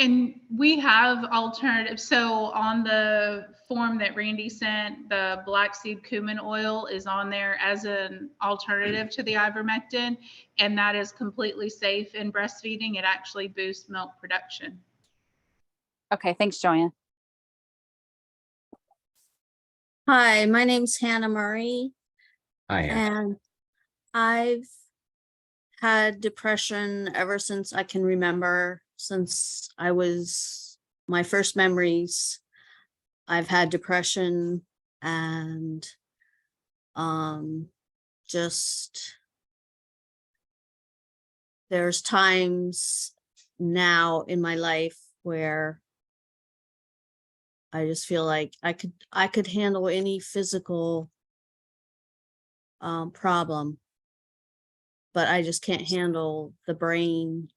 And we have alternatives. So on the form that Randy sent, the black seed cumin oil is on there as an alternative to the ivermectin, and that is completely safe in breastfeeding. It actually boosts milk production. Okay, thanks, Joanne. Hi, my name's Hannah Murray, I am. and I've had depression ever since I can remember. Since my first memories, I've had depression, and just there's times now in my life where I just feel like I could handle any physical problem, but I just can't handle the brain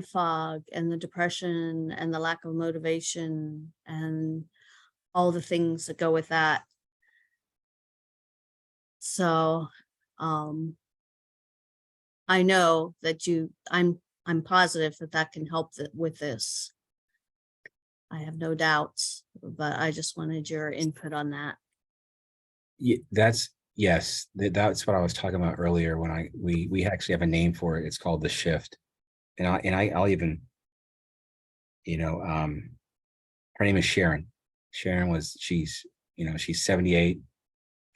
fog and the depression and the lack of motivation and all the things that go with that. So I know that I'm positive that can help with this. I have no doubts, but I just wanted your input on that. Yes, that's what I was talking about earlier when we actually have a name for it. It's called the shift. I'll even, her name is Sharon. She's 78.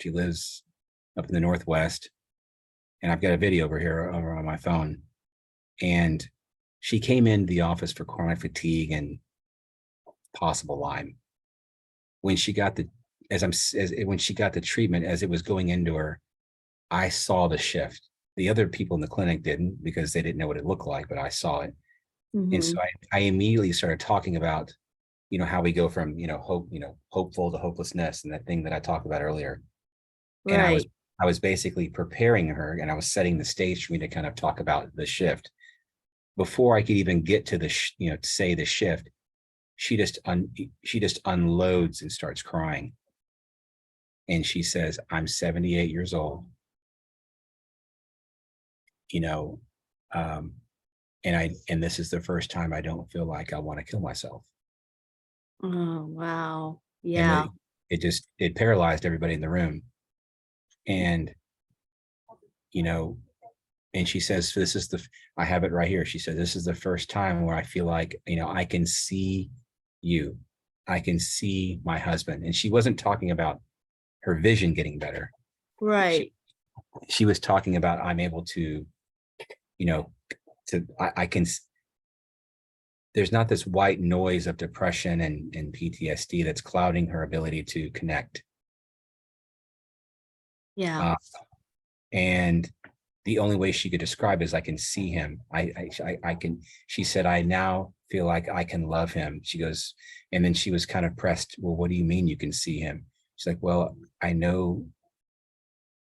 She lives up in the Northwest, and I've got a video over on my phone. And she came into the office for chronic fatigue and possible Lyme. When she got the when she got the treatment, as it was going into her, I saw the shift. The other people in the clinic didn't, because they didn't know what it looked like, but I saw it. And so I immediately started talking about, how we go from, hopeful to hopelessness, and that thing that I talked about earlier. And Right. I was basically preparing her, and I was setting the stage for me to kind of talk about the shift. Before I could even get to to say the shift, she just unloads and starts crying. And she says, I'm 78 years old. And this is the first time I don't feel like I want to kill myself. Oh, wow. And Yeah. it paralyzed everybody in the room. And, and she says, I have it right here. She said, this is the first time where I feel like, I can see you. I can see my husband. And she wasn't talking about her vision getting better. Right. She was talking about, I'm able to, I can, there's not this white noise of depression and PTSD that's clouding her ability to connect. Yeah. And the only way she could describe is, I can see him. I can, she said, I now feel like I can love him. She goes, and then she was kind of pressed. Well, what do you mean you can see him? She's like, well, I know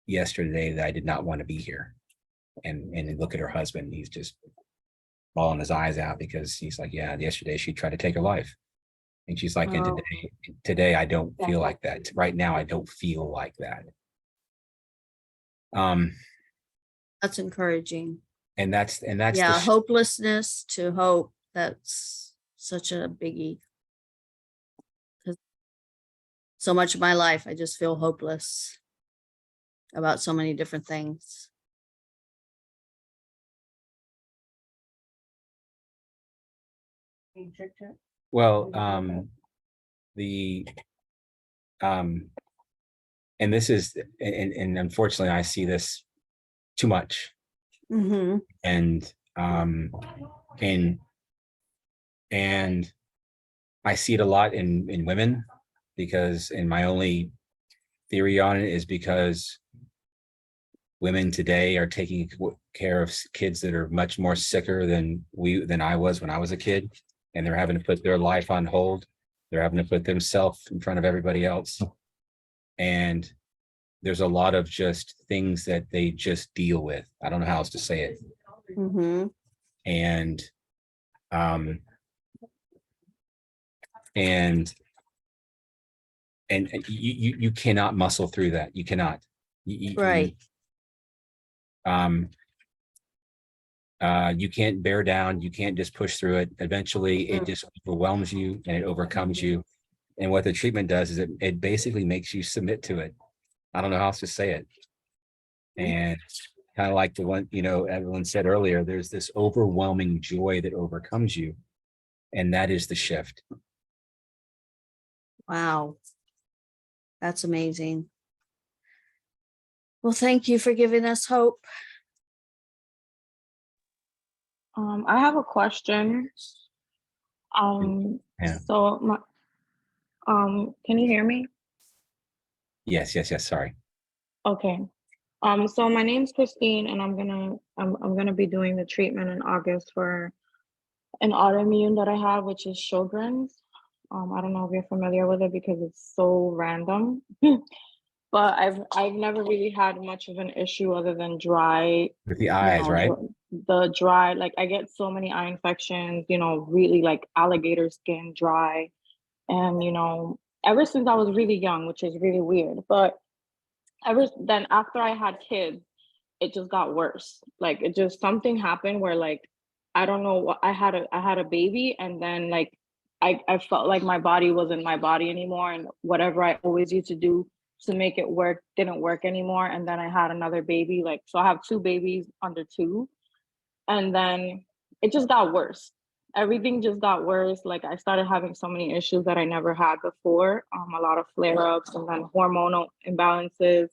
yesterday that I did not want to be here. And look at her husband. He's just bawling his eyes out, because he's like, yeah, yesterday she tried to take her life. And she's like, and today I don't feel like that. Right now, I don't feel like that. That's encouraging. And that's Yeah. Hopelessness to hope. That's such a biggie. 'Cause so much of my life, I just feel hopeless about so many different things. Well, and this is, and unfortunately, I see this too much. Mm-hmm. And I see it a lot in women, because, and my only theory on it is because women today are taking care of kids that are much more sicker than I was when I was a kid, and they're having to put their life on hold. They're having to put themselves in front of everybody else. And there's a lot of just things that they just deal with. I don't know how else to say it. Mm-hmm. And you cannot muscle through that. You cannot. Right. You can't bear down. You can't just push through it. Eventually, it just overwhelms you and it overcomes you. And what the treatment does is it basically makes you submit to it. I don't know how else to say it. And kind of like the one, everyone said earlier, there's this overwhelming joy that overcomes you. And that is the shift. Wow. That's amazing. Well, thank you for giving us hope. I have a question. Yeah. So my, can you hear me? Yes. Sorry. Okay. So my name's Christine, and I'm gonna be doing the treatment in August for an autoimmune that I have, which is Sjogren's. I don't know if you're familiar with it because it's so random. But I've never really had much of an issue other than dry, With the eyes, right? the dry, like I get so many eye infections, really like alligator skin dry. And, ever since I was really young, which is really weird, but ever then after I had kids, it just got worse. Like it just, something happened where like, I don't know what, I had a baby, and then like, I felt like my body wasn't my body anymore. And whatever I always used to do to make it work didn't work anymore. And then I had another baby. Like, so I have 2 babies under 2. And then it just got worse. Everything just got worse. Like, I started having so many issues that I never had before. A lot of flare-ups, and then hormonal imbalances,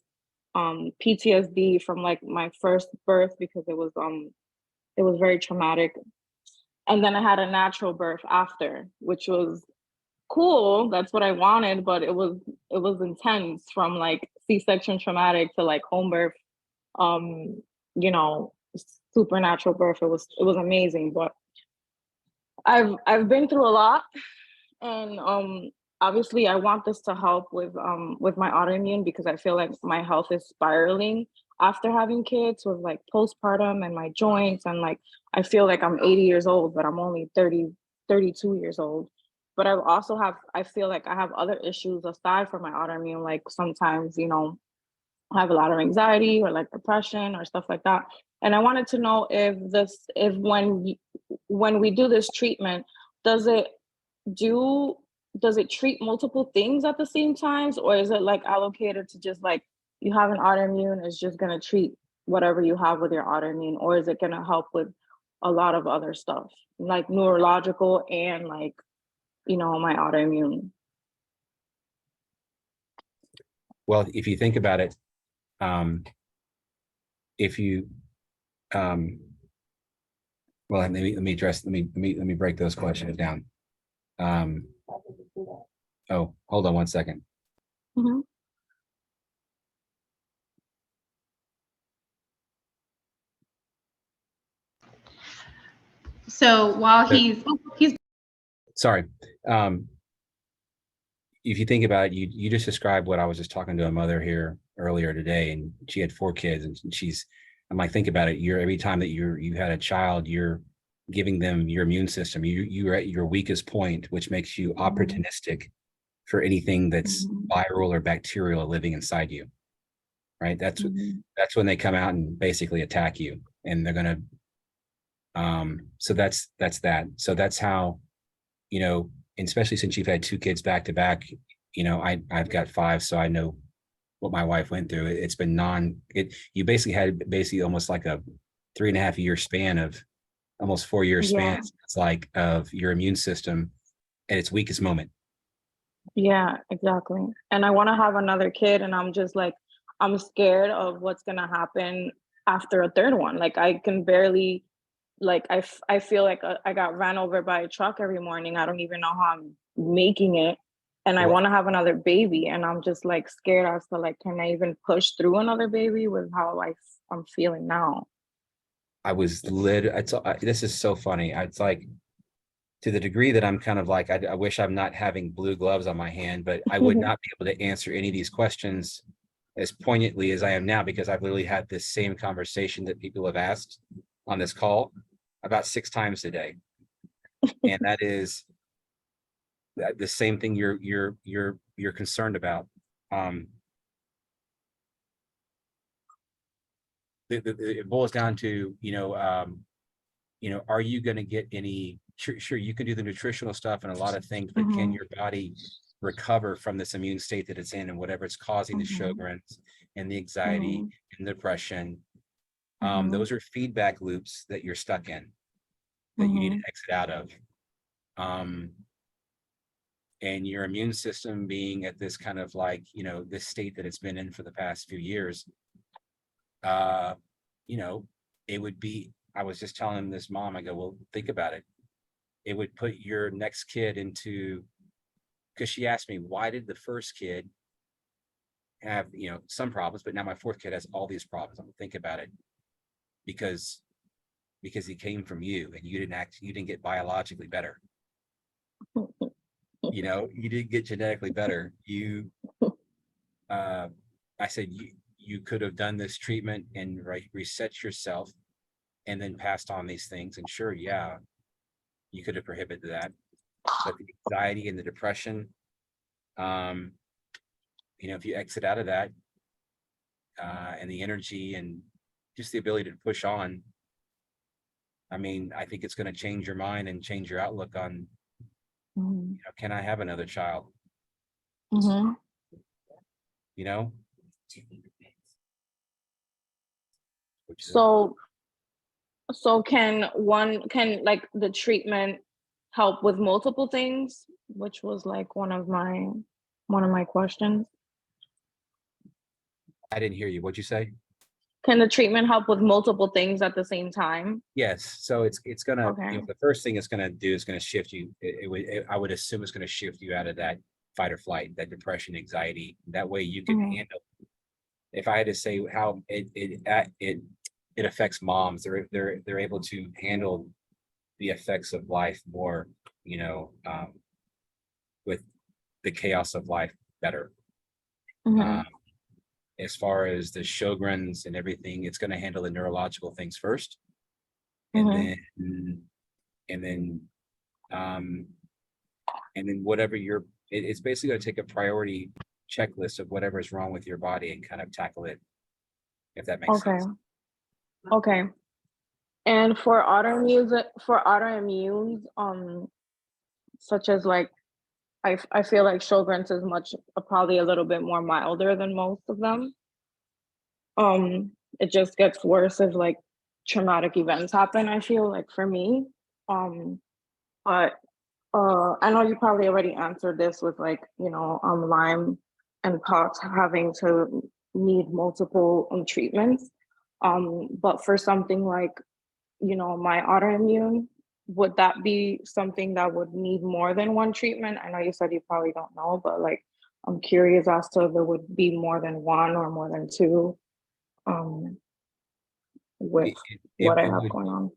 PTSD from like my first birth, because it was very traumatic. And then I had a natural birth after, which was cool. That's what I wanted, but it was intense, from like C-section traumatic to like home birth, you know, supernatural birth. It was amazing. But I've been through a lot, and obviously I want this to help with my autoimmune, because I feel like my health is spiraling after having kids, with like postpartum and my joints, and like I feel like I'm 80 years old, but I'm only 32 years old. But I feel like I have other issues aside from my autoimmune. Like, sometimes, you know, I have a lot of anxiety or like depression or stuff like that. And I wanted to know if when we do this treatment, does it treat multiple things at the same times, or is it like allocated to just like, you have an autoimmune, it's just going to treat whatever you have with your autoimmune, or is it going to help with a lot of other stuff, like neurological and like, you know, my autoimmune? Well, if you think about it, if you, well, let me break those questions down. Oh, hold on one second. Mhm. So while he's Sorry. If you think about it, you just described what I was just talking to a mother here earlier today, and she had 4 kids, and I'm like, think about it. Every time that you had a child, you're giving them your immune system. You're at your weakest point, which makes you opportunistic for anything that's viral or bacterial living inside you. Right? That's when they come out and basically attack you, and they're gonna. So that's that. So that's how, you know, and especially since you've had 2 kids back to back, you know, I've got 5, so I know what my wife went through. It's been you basically had almost like a 3.5 year span of almost 4 year span. Yeah. It's like of your immune system at its weakest moment. Yeah, exactly. And I want to have another kid, and I'm just like, I'm scared of what's going to happen after a third one. Like, I can barely, like, I feel like I got ran over by a truck every morning. I don't even know how I'm making it. And I Well, want to have another baby, and I'm just like scared as to like, can I even push through another baby with how I'm feeling now? This is so funny. It's like, to the degree that I'm kind of like, I wish I'm not having blue gloves on my hand, but I would not be able to answer any of these questions as poignantly as I am now, because I've literally had this same conversation that people have asked on this call about 6 times a day. And that is the same thing you're concerned about. It boils down to, are you going to get any, sure, you can do the nutritional stuff and a lot of things, but can your body recover from this immune state that it's in, and whatever it's causing, the Sjogren's and the anxiety and the depression? Those are feedback loops that you're stuck in, that you need to exit out of. And your immune system being at this kind of like, this state that it's been in for the past few years, it would be, I was just telling this mom, I go, well, think about it. It would put your next kid into, because she asked me, why did the first kid have, some problems, but now my 4th kid has all these problems? I'm think about it. Because he came from you, and you didn't get biologically better. You didn't get genetically better. I said, you could have done this treatment and reset yourself and then passed on these things. And sure, yeah, you could have prohibited that. But the anxiety and the depression, if you exit out of that, and the energy and just the ability to push on, I mean, I think it's going to change your mind and change your outlook on, can I have another child? you know? Which is, So can like the treatment help with multiple things, which was like one of my questions. I didn't hear you. What'd you say? Can the treatment help with multiple things at the same time? Yes, so it's gonna, Okay. the first thing it's gonna do is gonna shift you. I would assume it's gonna shift you out of that fight or flight, that depression, anxiety. That way you can Mhm. handle. If I had to say how it affects moms, they're able to handle the effects of life more, with the chaos of life better. Mhm. As far as the Sjogren's and everything, it's going to handle the neurological things first, and Mhm. then whatever it's basically going to take a priority checklist of whatever is wrong with your body and kind of tackle it, if that makes Okay. sense. Okay. And for autoimmunes, such as like I feel like Sjogren's is probably a little bit more milder than most of them. It just gets worse as like traumatic events happen, I feel like for me. But I know you probably already answered this with like, Lyme and POTS having to need multiple treatments. But for something like, my autoimmune, would that be something that would need more than one treatment? I know you said you probably don't know, but like I'm curious as to if there would be more than one or more than two, with what I have Would, going on.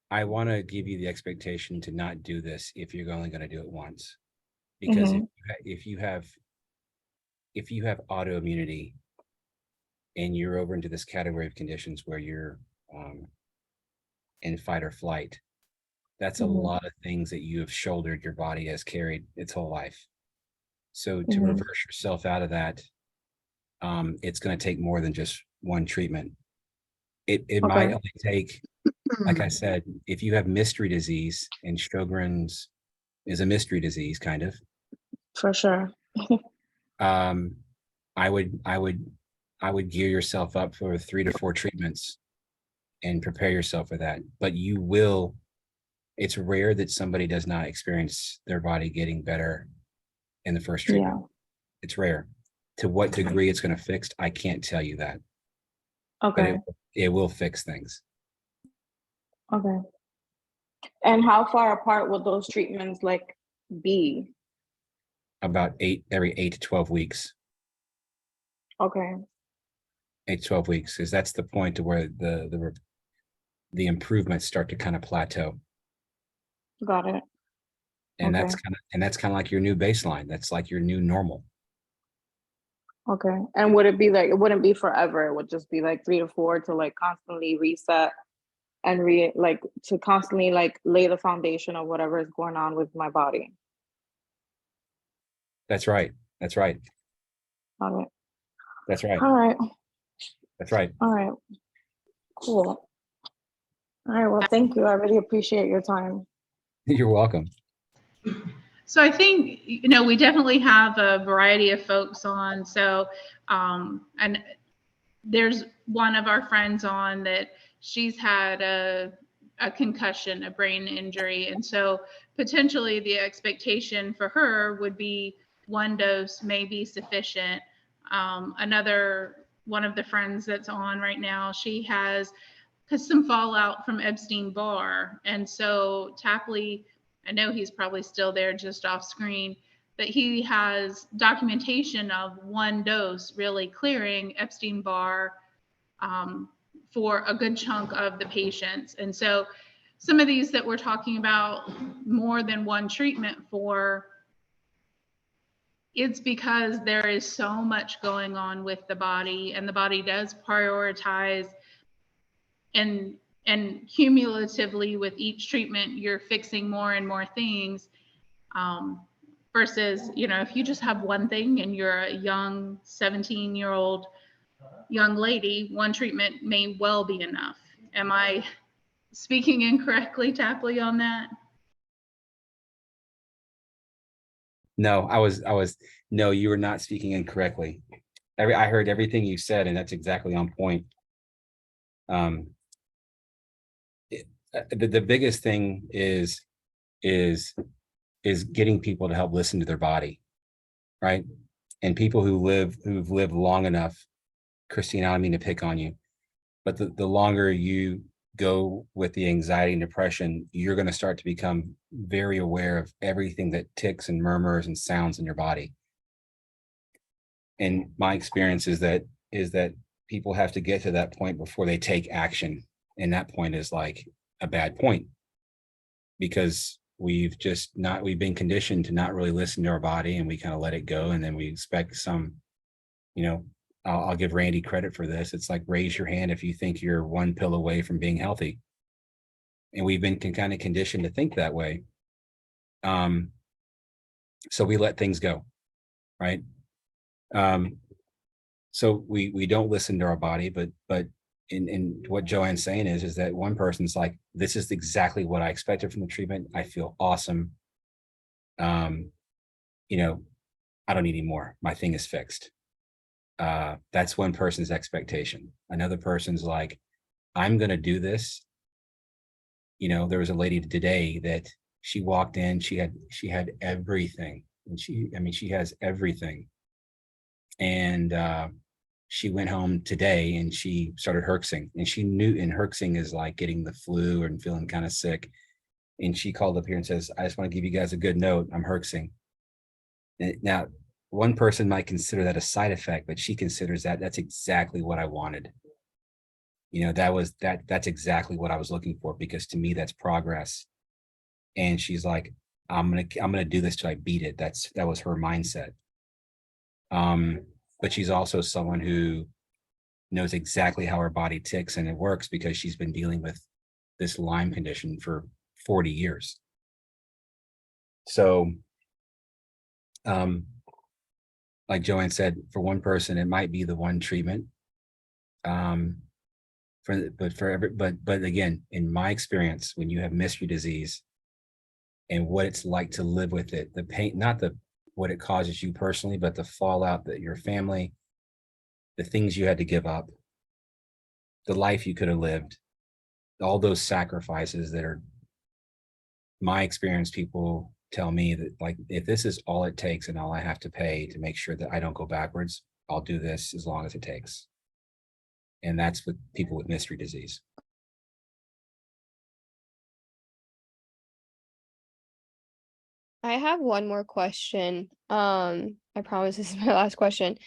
I want to give you the expectation to not do this if you're only going to do it once, because Mhm. if you have autoimmunity and you're over into this category of conditions where you're in fight or flight, that's a Mhm. lot of things that you have shouldered, your body has carried its whole life. So to Mhm. reverse yourself out of that, it's going to take more than just one treatment. It might Okay. only take, like I said, if you have mystery disease, and Sjogren's is a mystery disease, kind of. For sure. Um, I would gear yourself up for 3 to 4 treatments and prepare yourself for that. But you will. It's rare that somebody does not experience their body getting better in the first treatment. Yeah. It's rare. To what degree it's going to fix, I can't tell you that, but Okay. it will fix things. Okay. And how far apart would those treatments like be? About every 8 to 12 weeks. Okay. 8 to 12 weeks, because that's the point to where the improvements start to kind of plateau. Got it. And Okay. that's kind of like your new baseline. That's like your new normal. Okay. And would it be like, it wouldn't be forever. It would just be like 3 to 4 to like constantly reset and to constantly like lay the foundation of whatever is going on with my body. That's right. That's right. Got it. That's right. All right. That's right. All right. Cool. All right. Well, thank you. I really appreciate your time. You're welcome. So I think, we definitely have a variety of folks on. So, and there's one of our friends on that she's had a concussion, a brain injury. And so potentially the expectation for her would be one dose may be sufficient. Another one of the friends that's on right now, she has some fallout from Epstein-Barr. And so Tapley, I know he's probably still there just off screen, but he has documentation of one dose really clearing Epstein-Barr for a good chunk of the patients. And so some of these that we're talking about more than one treatment for, it's because there is so much going on with the body, and the body does prioritize, and cumulatively with each treatment, you're fixing more and more things. Versus, if you just have one thing and you're a young 17-year-old young lady, one treatment may well be enough. Am I speaking incorrectly, Tapley, on that? No, no, you were not speaking incorrectly. I heard everything you said, and that's exactly on point. The biggest thing is getting people to help listen to their body, right? And people who've lived long enough, Christine, I don't mean to pick on you, but the longer you go with the anxiety and depression, you're going to start to become very aware of everything that ticks and murmurs and sounds in your body. And my experience is that people have to get to that point before they take action. And that point is like a bad point, because we've been conditioned to not really listen to our body, and we kind of let it go. And then we expect some, I'll give Randy credit for this. It's like, raise your hand if you think you're one pill away from being healthy. And we've been kind of conditioned to think that way. So we let things go, right? So we don't listen to our body, but in what Joanne's saying is that one person's like, this is exactly what I expected from the treatment. I feel awesome. I don't need any more. My thing is fixed. That's one person's expectation. Another person's like, I'm going to do this. There was a lady today that she walked in, she had everything, and she has everything. And she went home today and she started herxing, and she knew, and herxing is like getting the flu and feeling kind of sick. And she called up here and says, I just want to give you guys a good note. I'm herxing. Now, one person might consider that a side effect, but she considers that's exactly what I wanted. That's exactly what I was looking for, because to me, that's progress. And she's like, I'm gonna do this till I beat it. That was her mindset. But she's also someone who knows exactly how her body ticks, and it works because she's been dealing with this Lyme condition for 40 years. So, like Joanne said, for one person, it might be the one treatment. But again, in my experience, when you have mystery disease and what it's like to live with it, the pain, not what it causes you personally, but the fallout that your family, the things you had to give up, the life you could have lived, all those sacrifices that are, my experience, people tell me that, like, if this is all it takes and all I have to pay to make sure that I don't go backwards, I'll do this as long as it takes. And that's with people with mystery disease. I have one more question. I promise this is my last question.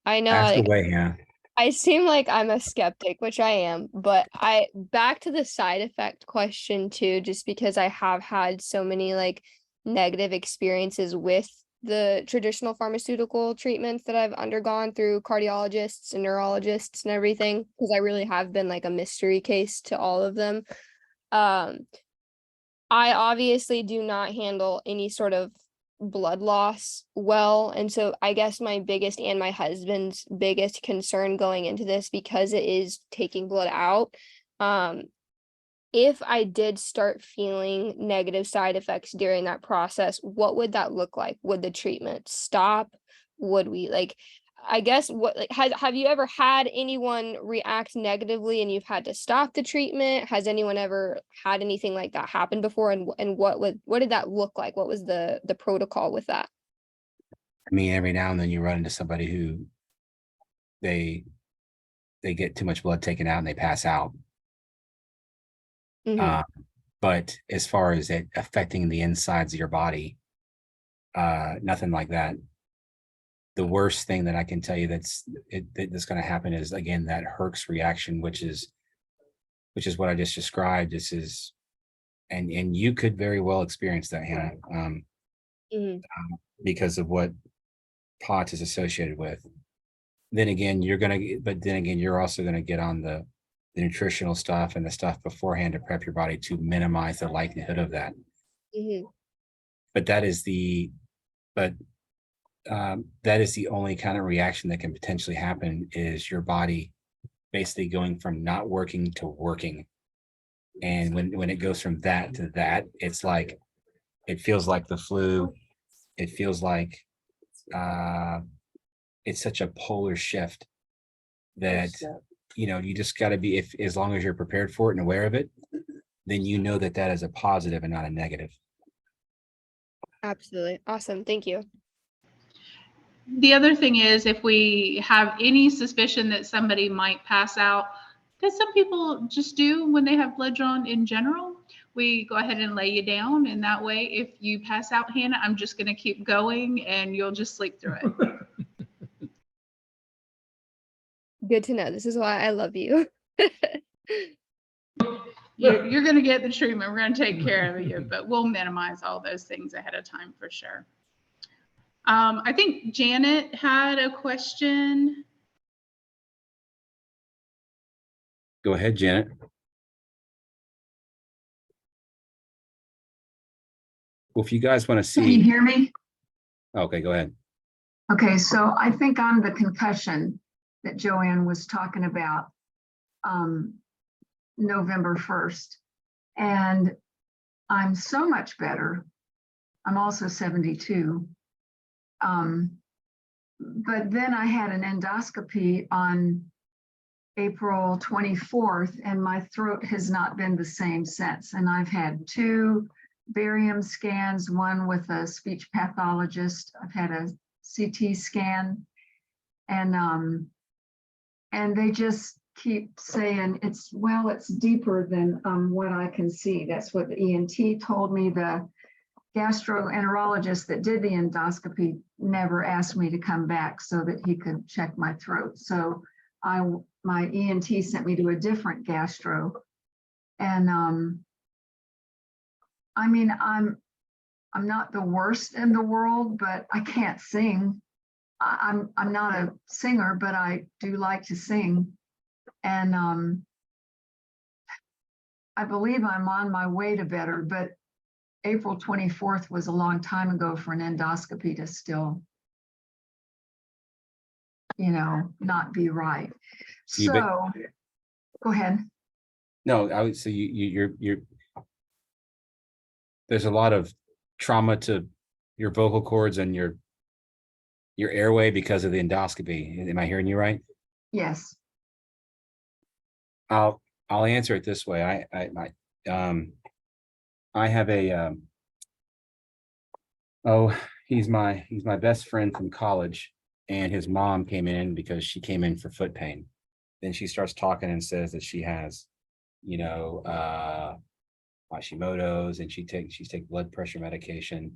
I know, Ask like, away, Hannah. I seem like I'm a skeptic, which I am, but back to the side effect question too, just because I have had so many like negative experiences with the traditional pharmaceutical treatments that I've undergone through cardiologists and neurologists and everything, because I really have been like a mystery case to all of them. I obviously do not handle any sort of blood loss well. And so I guess my biggest and my husband's biggest concern going into this, because it is taking blood out, if I did start feeling negative side effects during that process, what would that look like? Would the treatment stop? Would we I guess have you ever had anyone react negatively and you've had to stop the treatment? Has anyone ever had anything like that happen before? And what did that look like? What was the protocol with that? I mean, every now and then you run into somebody who they get too much blood taken out and they pass out. Mhm. But as far as it affecting the insides of your body, nothing like that. The worst thing that I can tell you that's going to happen is, again, that Herx reaction, which is what I just described. This is, and you could very well experience that, Hannah, because of what POTS is associated with. Then again, you're also going to get on the nutritional stuff and the stuff beforehand to prep your body to minimize the likelihood of that. But that is the only kind of reaction that can potentially happen, is your body basically going from not working to working. And when it goes from that to that, it's like, it feels like the flu. It feels like it's such a polar shift that, you just got to be, as long as you're prepared for it and aware of it, then you know that that is a positive and not a negative. Absolutely. Awesome. Thank you. The other thing is, if we have any suspicion that somebody might pass out, because some people just do when they have blood drawn in general, we go ahead and lay you down. And that way, if you pass out, Hannah, I'm just going to keep going and you'll just sleep through it. Good to know. This is why I love you. You're going to get the treatment. We're going to take care of you, but we'll minimize all those things ahead of time for sure. I think Janet had a question. Go ahead, Janet. Well, if you guys want to Can you see, hear me? okay, go ahead. Okay, so I think I'm the concussion that Joanne was talking about November 1st. And I'm so much better. I'm also 72. But then I had an endoscopy on April 24th, and my throat has not been the same since. And I've had 2 barium scans, one with a speech pathologist. I've had a CT scan, and they just keep saying it's deeper than what I can see. That's what the ENT told me. The gastroenterologist that did the endoscopy never asked me to come back so that he could check my throat. So my ENT sent me to a different gastro, and I mean, I'm not the worst in the world, but I can't sing. I'm not a singer, but I do like to sing. And I believe I'm on my way to better, but April 24th was a long time ago for an endoscopy to still, not be right. You've been- So go ahead. No, I would say you're there's a lot of trauma to your vocal cords and your airway because of the endoscopy. Am I hearing you right? Yes. I'll answer it this way. I have a he's my best friend from college, and his mom came in because she came in for foot pain. Then she starts talking and says that she has, Hashimoto's, and she's taking blood pressure medication,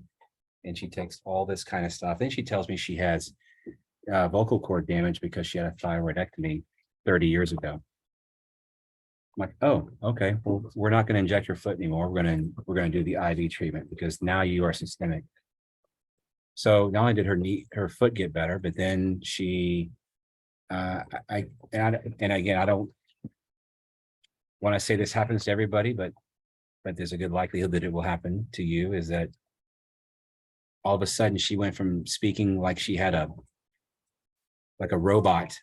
and she takes all this kind of stuff. Then she tells me she has vocal cord damage because she had a thyroidectomy 30 years ago. I'm like, oh, okay. Well, we're not going to inject your foot anymore. We're going to do the IV treatment because now you are systemic. So not only did her foot get better, but then she, and again, I don't want to say this happens to everybody, but there's a good likelihood that it will happen to you, is that all of a sudden she went from speaking like she had a robot,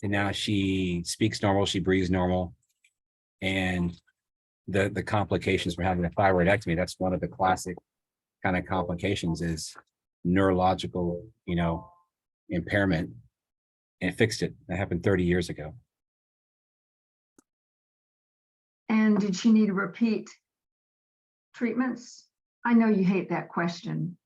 and now she speaks normal, she breathes normal. And the complications from having a thyroidectomy, that's one of the classic kind of complications, is neurological, impairment, and it fixed it. That happened 30 years ago. And did she need to repeat treatments? I know you hate that question.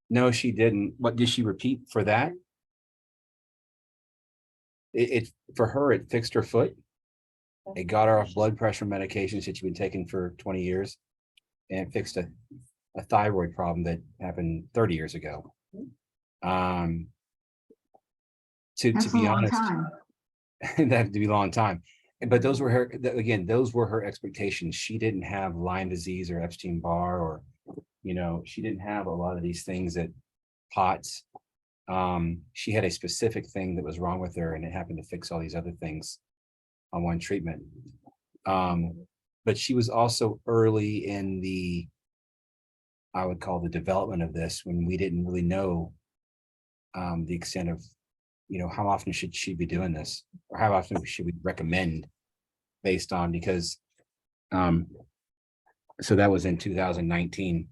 No, she didn't. What did she repeat for that? It for her, it fixed her foot. It got her off blood pressure medications that she'd been taking for 20 years, and it fixed a thyroid problem that happened 30 years ago. To be honest, that had to be a long time. But those were her expectations. She didn't have Lyme disease or Epstein-Barr, or, she didn't have a lot of these things that POTS. She had a specific thing that was wrong with her, and it happened to fix all these other things on one treatment. But she was also early in I would call the development of this, when we didn't really know the extent of, how often should she be doing this, or how often should we recommend, based on, because So that was in 2019.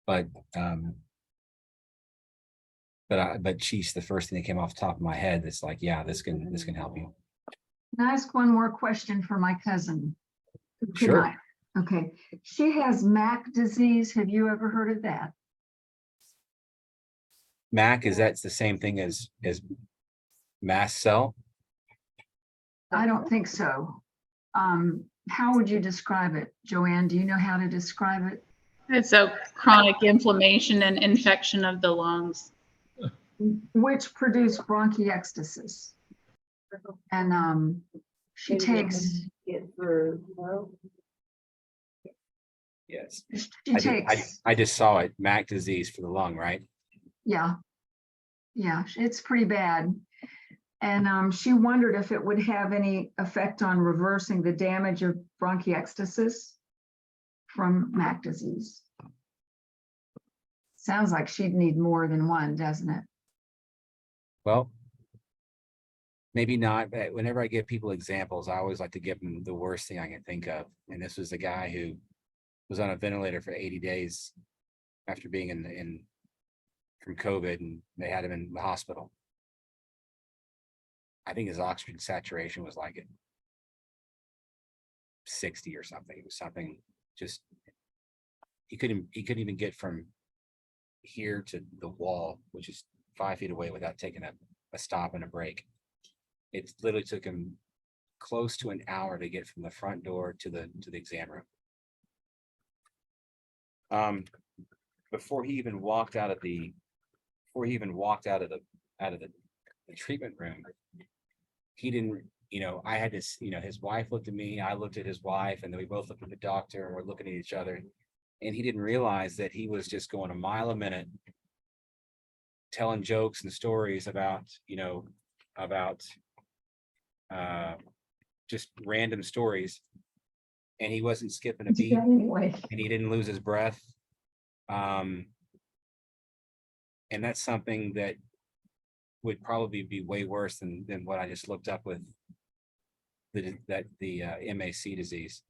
But she's the first thing that came off the top of my head. That's like, yeah, this can help you. Can I ask one more question for my cousin? Could Sure. I? Okay, she has MAC disease. Have you ever heard of that? MAC, is that the same thing as mast cell? I don't think so. How would you describe it? Joanne, do you know how to describe it? It's a chronic inflammation and infection of the lungs. Which produce bronchiectasis. And she takes, Yes. she takes, I just saw it, MAC disease for the lung, right? yeah. Yeah, it's pretty bad. And she wondered if it would have any effect on reversing the damage of bronchiectasis from MAC disease. Sounds like she'd need more than one, doesn't it? Well, maybe not, but whenever I give people examples, I always like to give them the worst thing I can think of. And this was a guy who was on a ventilator for 80 days after being in from COVID, and they had him in the hospital. I think his oxygen saturation was like at 60 or something. It was something just, he couldn't even get from here to the wall, which is 5 feet away, without taking a stop and a break. It literally took him close to an hour to get from the front door to the exam room. Before he even walked out of the treatment room, he didn't, I had this, his wife looked at me, I looked at his wife, and then we both looked at the doctor, and we're looking at each other. And he didn't realize that he was just going a mile a minute, telling jokes and stories about just random stories. And he wasn't skipping a beat, Anyway, and he didn't lose his breath. And that's something that would probably be way worse than what I just looked up with the MAC disease.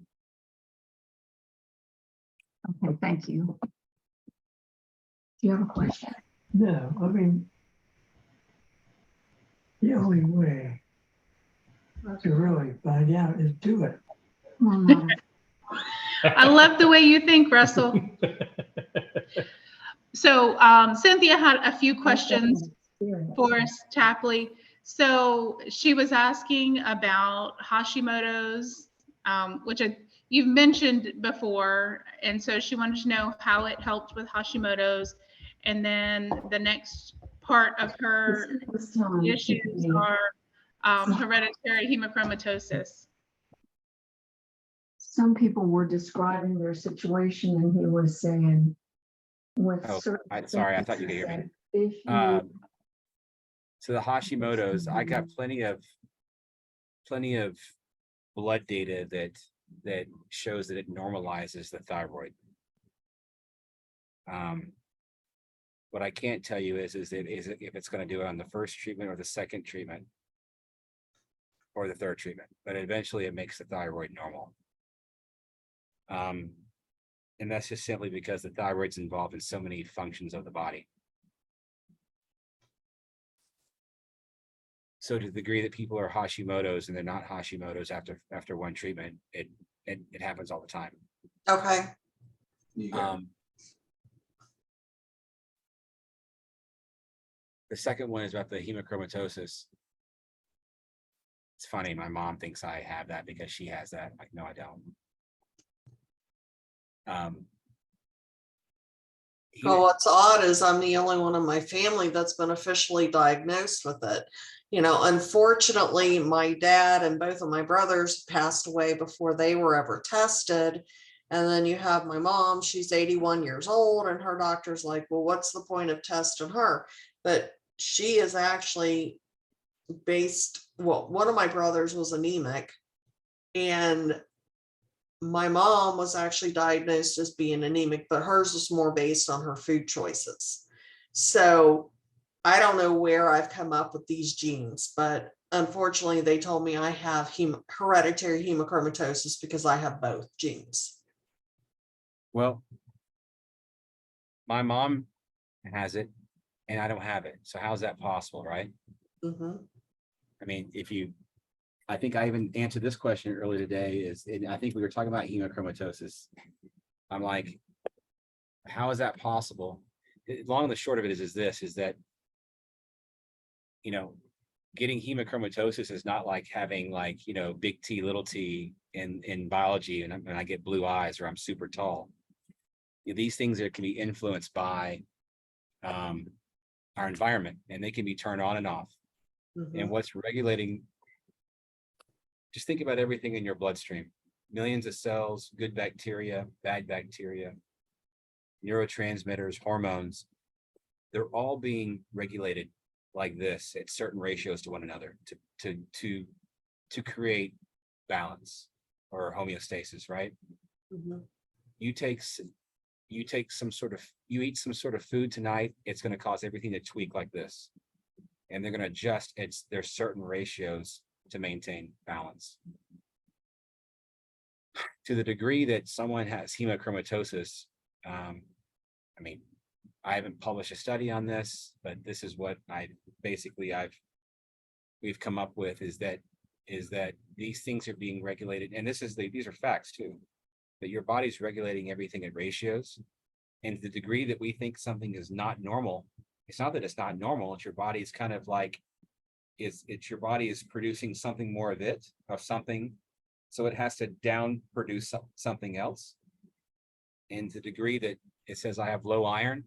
okay, thank you. Do you have a question? No, I mean, the only way to really find out is do it. Well, no. I love the way you think, Russell. So Cynthia had a few questions for us, Tapley. So she was asking about Hashimoto's, which you've mentioned before. And so she wanted to know how it helped with Hashimoto's. And then the next part of her issues are hereditary hemochromatosis. Some people were describing their situation and he was saying with certain Sorry, I things, thought you could hear me. he said, if you So the Hashimoto's, I got plenty of blood data that shows that it normalizes the thyroid. What I can't tell you is if it's going to do it on the first treatment or the second treatment or the third treatment, but eventually it makes the thyroid normal. And that's just simply because the thyroid's involved in so many functions of the body. So to the degree that people are Hashimoto's and they're not Hashimoto's after one treatment, it happens all the time. Okay. The second one is about the hemochromatosis. It's funny, my mom thinks I have that because she has that. Like, no, I don't. Well, what's odd is I'm the only one in my family that's been officially diagnosed with it. Unfortunately, my dad and both of my brothers passed away before they were ever tested. And then you have my mom, she's 81 years old, and her doctor's like, well, what's the point of testing her? But she is actually one of my brothers was anemic, and my mom was actually diagnosed as being anemic, but hers was more based on her food choices. So I don't know where I've come up with these genes, but unfortunately, they told me I have hereditary hemochromatosis because I have both genes. Well, my mom has it and I don't have it. So how's that possible, right? Mhm. I mean, I think I even answered this question earlier today and I think we were talking about hemochromatosis. I'm like, how is that possible? Long and the short of it is that, getting hemochromatosis is not like having like, big T, little t in biology and I get blue eyes or I'm super tall. These things that can be influenced by our environment and they can be turned on and off. And what's regulating, just think about everything in your bloodstream, millions of cells, good bacteria, bad bacteria, neurotransmitters, hormones, they're all being regulated like this at certain ratios to one another to create balance or homeostasis, right? You eat some sort of food tonight, it's going to cause everything to tweak like this. And they're going to adjust there's certain ratios to maintain balance. To the degree that someone has hemochromatosis, I mean, I haven't published a study on this, but this is what we've come up with is that these things are being regulated. And these are facts too, that your body's regulating everything at ratios. And to the degree that we think something is not normal, it's not that it's not normal. It's your body's kind of like, it's your body is producing something more of something. So it has to down produce something else. And to the degree that it says I have low iron,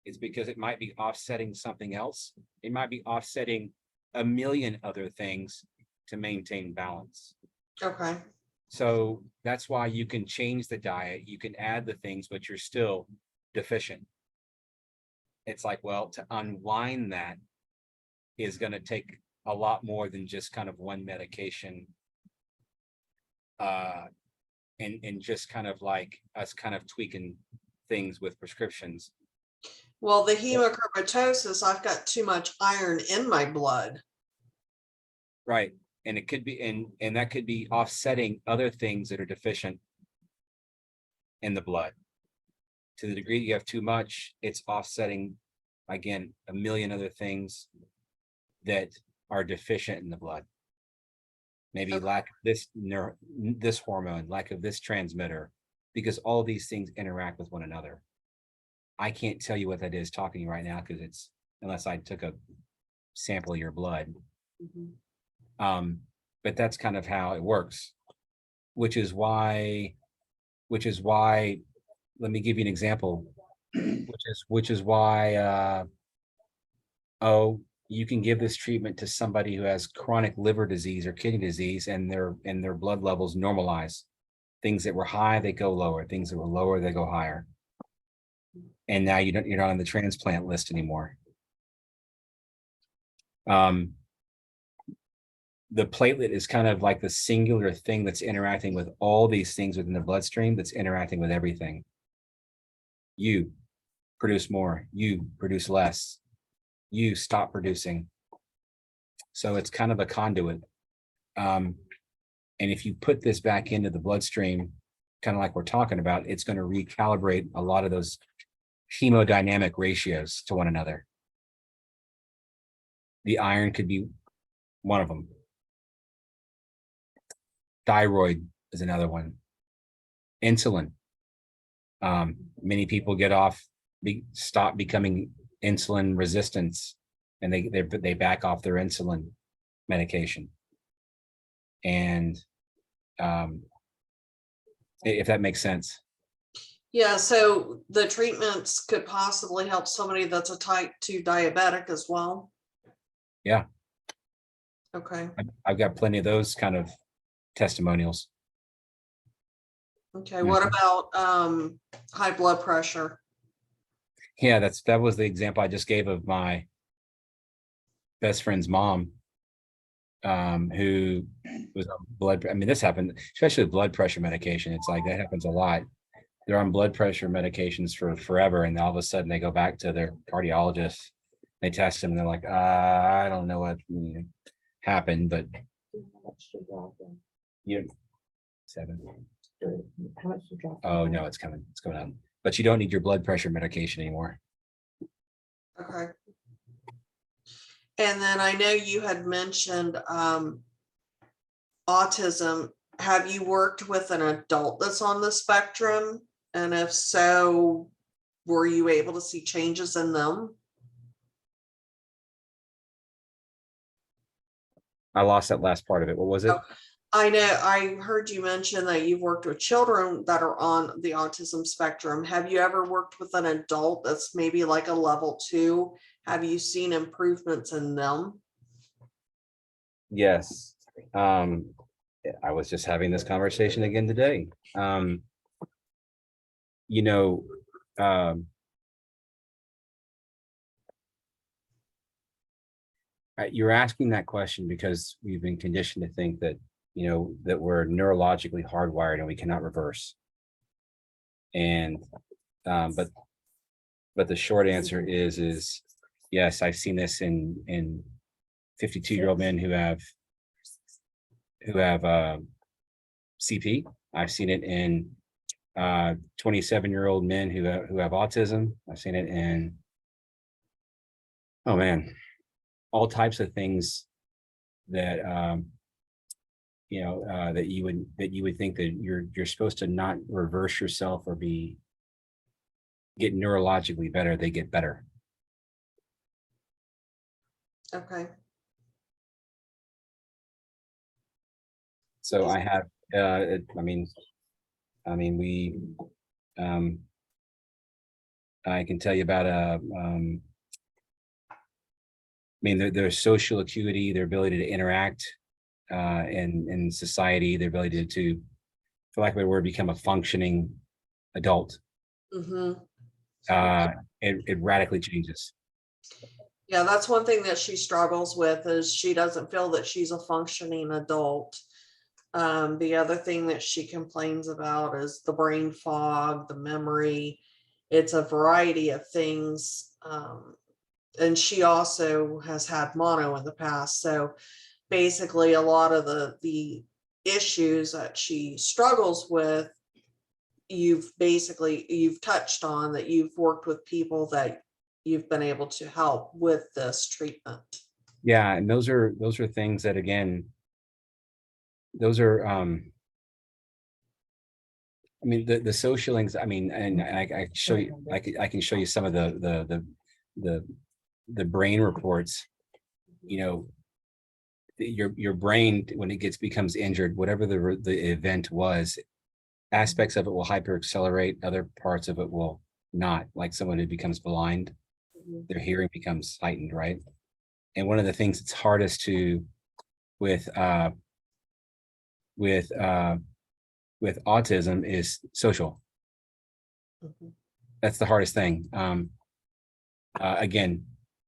it's because it might be offsetting something else. It might be offsetting a million other things to maintain balance. Okay. So that's why you can change the diet, you can add the things, but you're still deficient. It's like, well, to unwind that is going to take a lot more than just kind of one medication. And just kind of like us kind of tweaking things with prescriptions. Well, the hemochromatosis, I've got too much iron in my blood. Right. And it could be, and that could be offsetting other things that are deficient in the blood. To the degree you have too much, it's offsetting, again, a million other things that are deficient in the blood. Maybe lack of this hormone, lack of this transmitter, because all these things interact with one another. I can't tell you what that is talking right now because unless I took a sample of your blood. But that's kind of how it works, which is why, let me give you an example, which is why, you can give this treatment to somebody who has chronic liver disease or kidney disease and their blood levels normalize. Things that were high, they go lower. Things that were lower, they go higher. And now you're not on the transplant list anymore. The platelet is kind of like the singular thing that's interacting with all these things within the bloodstream, that's interacting with everything. You produce more, you produce less, you stop producing. So it's kind of a conduit. And if you put this back into the bloodstream, kind of like we're talking about, it's going to recalibrate a lot of those hemodynamic ratios to one another. The iron could be one of them. Thyroid is another one. Insulin. Many people stop becoming insulin resistance, and they back off their insulin medication. And if that makes sense. Yeah, so the treatments could possibly help somebody that's a type 2 diabetic as well. Yeah. Okay. I've got plenty of those kind of testimonials. Okay. What about high blood pressure? Yeah, that was the example I just gave of my best friend's mom, who was on this happened, especially with blood pressure medication. It's like that happens a lot. They're on blood pressure medications for forever, and all of a sudden they go back to their cardiologist, they test them, and they're like, I don't know what. happen, but you 7. How much to drop? Oh, no, it's coming up. But you don't need your blood pressure medication anymore. Okay. And then I know you had mentioned autism. Have you worked with an adult that's on the spectrum? And if so, were you able to see changes in them? I lost that last part of it. What was it? Oh, I know, I heard you mention that you've worked with children that are on the autism spectrum. Have you ever worked with an adult that's maybe like a level 2? Have you seen improvements in them? Yes. I was just having this conversation again today. You know, you're asking that question because we've been conditioned to think that, you know, that we're neurologically hardwired and we cannot reverse. And, but the short answer is yes, I've seen this in 52-year-old men who have CP. I've seen it in 27-year-old men who have autism. I've seen it in, oh man, all types of things that you know, that you would think that you're supposed to not reverse yourself or get neurologically better. They get better. Okay. So I have, I mean, we, I can tell you about I mean, their social acuity, their ability to interact in society, their ability to, for lack of a better word, become a functioning adult. Mm-hmm. It radically changes. Yeah, that's one thing that she struggles with is she doesn't feel that she's a functioning adult. The other thing that she complains about is the brain fog, the memory. It's a variety of things. And she also has had mono in the past. So basically a lot of the issues that she struggles with, you've touched on, that you've worked with people that you've been able to help with this treatment. Yeah, and those are things that, again, those are I mean, the social anxiety, I mean, and I show you, I can show you some of the brain reports. You know, your brain, when it becomes injured, whatever the event was, aspects of it will hyper accelerate, other parts of it will not. Like someone who becomes blind, their hearing becomes heightened, right? And one of the things that's hardest to with autism is social. That's the hardest thing. Again,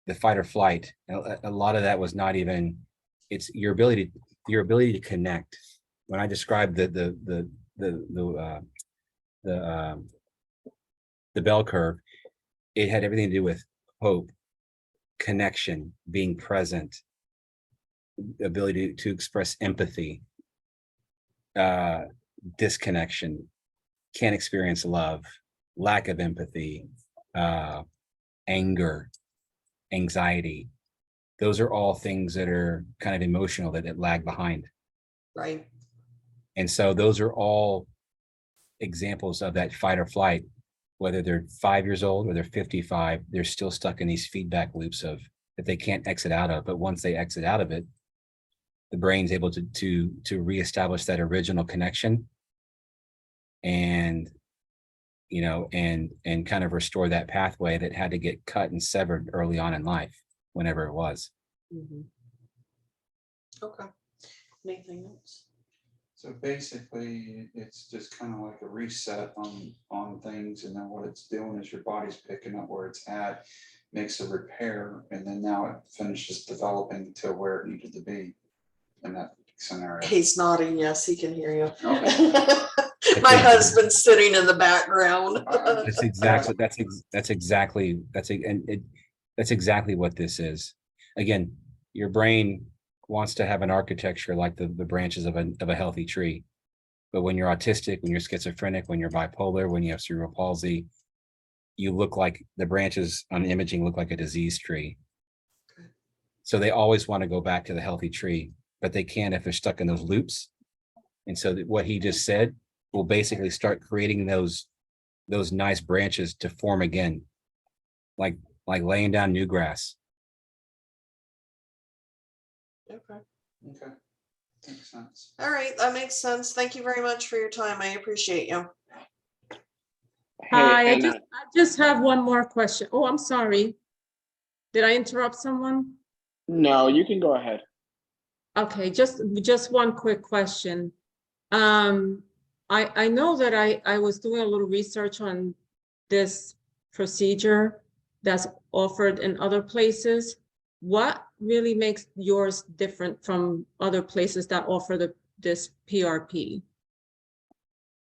the fight or flight, a lot of that was not even, it's your ability to connect. When I described the bell curve, it had everything to do with hope, connection, being present, ability to express empathy, disconnection, can't experience love, lack of empathy, anger, anxiety. Those are all things that are kind of emotional that lag behind. Right. And so those are all examples of that fight or flight. Whether they're 5 years old or they're 55, they're still stuck in these feedback loops of that they can't exit out of. But once they exit out of it, the brain's able to reestablish that original connection and, you know, and kind of restore that pathway that had to get cut and severed early on in life, whenever it was. Mm-hmm. Okay. Anything else? So basically, it's just kind of like a reset on things, and then what it's doing is your body's picking up where it's at, makes a repair, and then now it finishes developing to where it needed to be in that scenario. He's nodding. Yes, he can hear you. Okay. My husband's sitting in the background. That's exactly what this is. Again, your brain wants to have an architecture like the branches of a healthy tree. But when you're autistic, when you're schizophrenic, when you're bipolar, when you have cerebral palsy, you look like the branches on imaging look like a diseased tree. So they always want to go back to the healthy tree, but they can't if they're stuck in those loops. And so what he just said will basically start creating those nice branches to form again, like laying down new grass. Okay. Okay. Makes sense. All right, that makes sense. Thank you very much for your time. I appreciate you. Hi, Hey, I just have one more question. Oh, I'm sorry. Did I interrupt someone? no, you can go ahead. Okay, just one quick question. I know that I was doing a little research on this procedure that's offered in other places. What really makes yours different from other places that offer this PRP?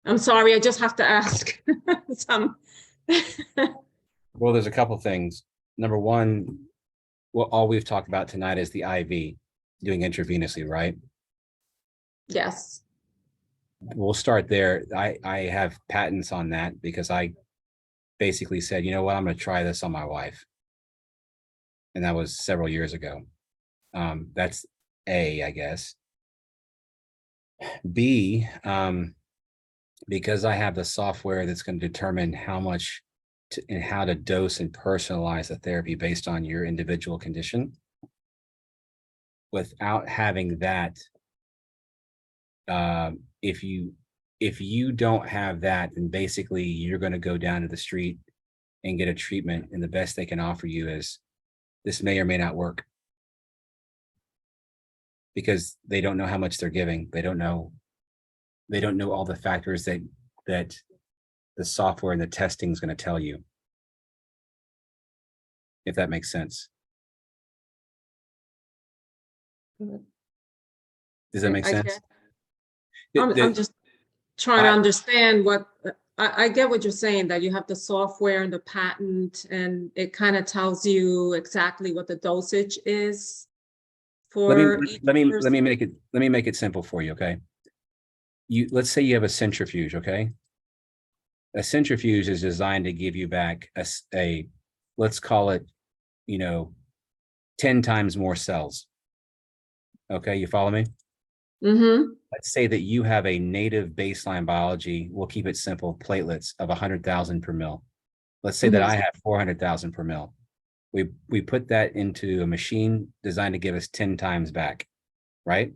I'm sorry, I just have to ask. Well, there's a couple things. Number one, well, all we've talked about tonight is the IV, doing intravenously, right? Yes. We'll start there. I have patents on that because I basically said, you know what, I'm going to try this on my wife. And that was several years ago. That's A, I guess. B, because I have the software that's going to determine how much and how to dose and personalize the therapy based on your individual condition. Without having that, if you don't have that, then basically you're going to go down to the street and get a treatment, and the best they can offer you is this may or may not work, because they don't know how much they're giving. They don't know all the factors that the software and the testing is going to tell you, if that makes sense. Does that make sense? I'm just trying to understand what, I get what you're saying, that you have the software and the patent, and it kind of tells you exactly what the dosage is for each let person. me make it simple for you, okay? Let's say you have a centrifuge, okay? A centrifuge is designed to give you back a let's call it, 10 times more cells. Okay, you follow me? Mm-hmm. Let's say that you have a native baseline biology, we'll keep it simple, platelets of 100,000 per mil. Let's say that I have 400,000 per mil. We put that into a machine designed to give us 10 times back, right?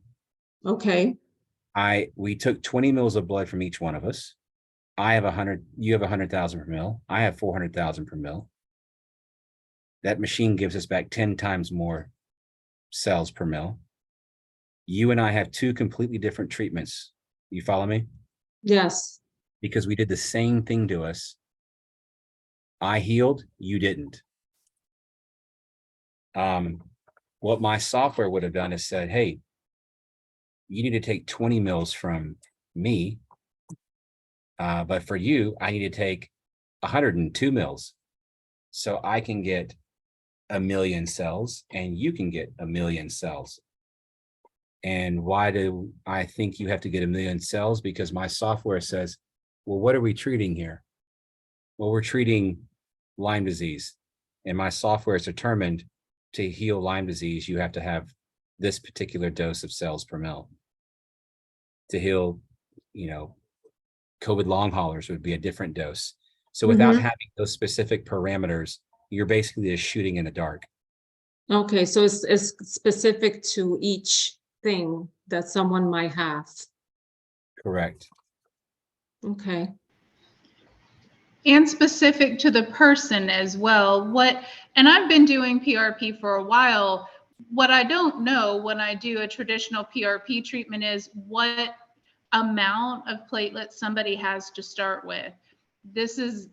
Okay. We took 20 mils of blood from each one of us. I have 100, you have 100,000 per mil. I have 400,000 per mil. That machine gives us back 10 times more cells per mil. You and I have two completely different treatments. You follow me? Yes. Because we did the same thing to us. I healed, you didn't. What my software would have done is said, hey, you need to take 20 mils from me. But for you, I need to take 102 mils. So I can get 1 million cells and you can get 1 million cells. And why do I think you have to get 1 million cells? Because my software says, well, what are we treating here? Well, we're treating Lyme disease. And my software is determined to heal Lyme disease, you have to have this particular dose of cells per mil. To heal, COVID long haulers would be a different dose. So without having those specific parameters, you're basically just shooting in the dark. Okay, so it's specific to each thing that someone might have. Correct. Okay. And specific to the person as well. And I've been doing PRP for a while. What I don't know when I do a traditional PRP treatment is what amount of platelets somebody has to start with. This is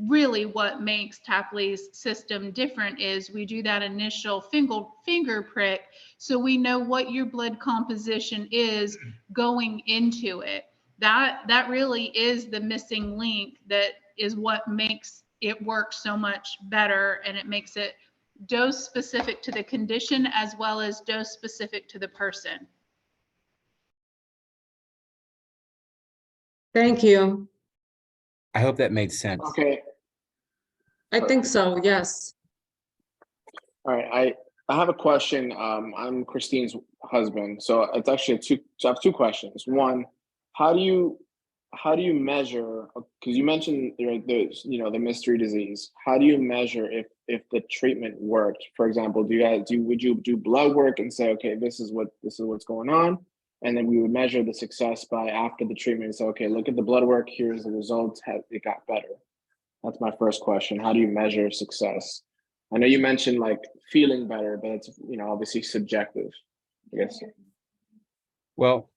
really what makes Tapley's system different, is we do that initial finger prick so we know what your blood composition is going into it. That really is the missing link, that is what makes it work so much better, and it makes it dose specific to the condition as well as dose specific to the person. Thank you. I hope that made sense. Okay, I think so, yes. all right. I have a question. I'm Christine's husband, so it's actually so I have two questions. One, how do you measure? Because you mentioned the mystery disease. How do you measure if the treatment worked? For example, would you do blood work and say, okay, this is what's going on, and then we would measure the success by after the treatment and say, okay, look at the blood work. Here's the results. It got better. That's my first question. How do you measure success? I know you mentioned like feeling better, but it's obviously subjective, I guess. Well,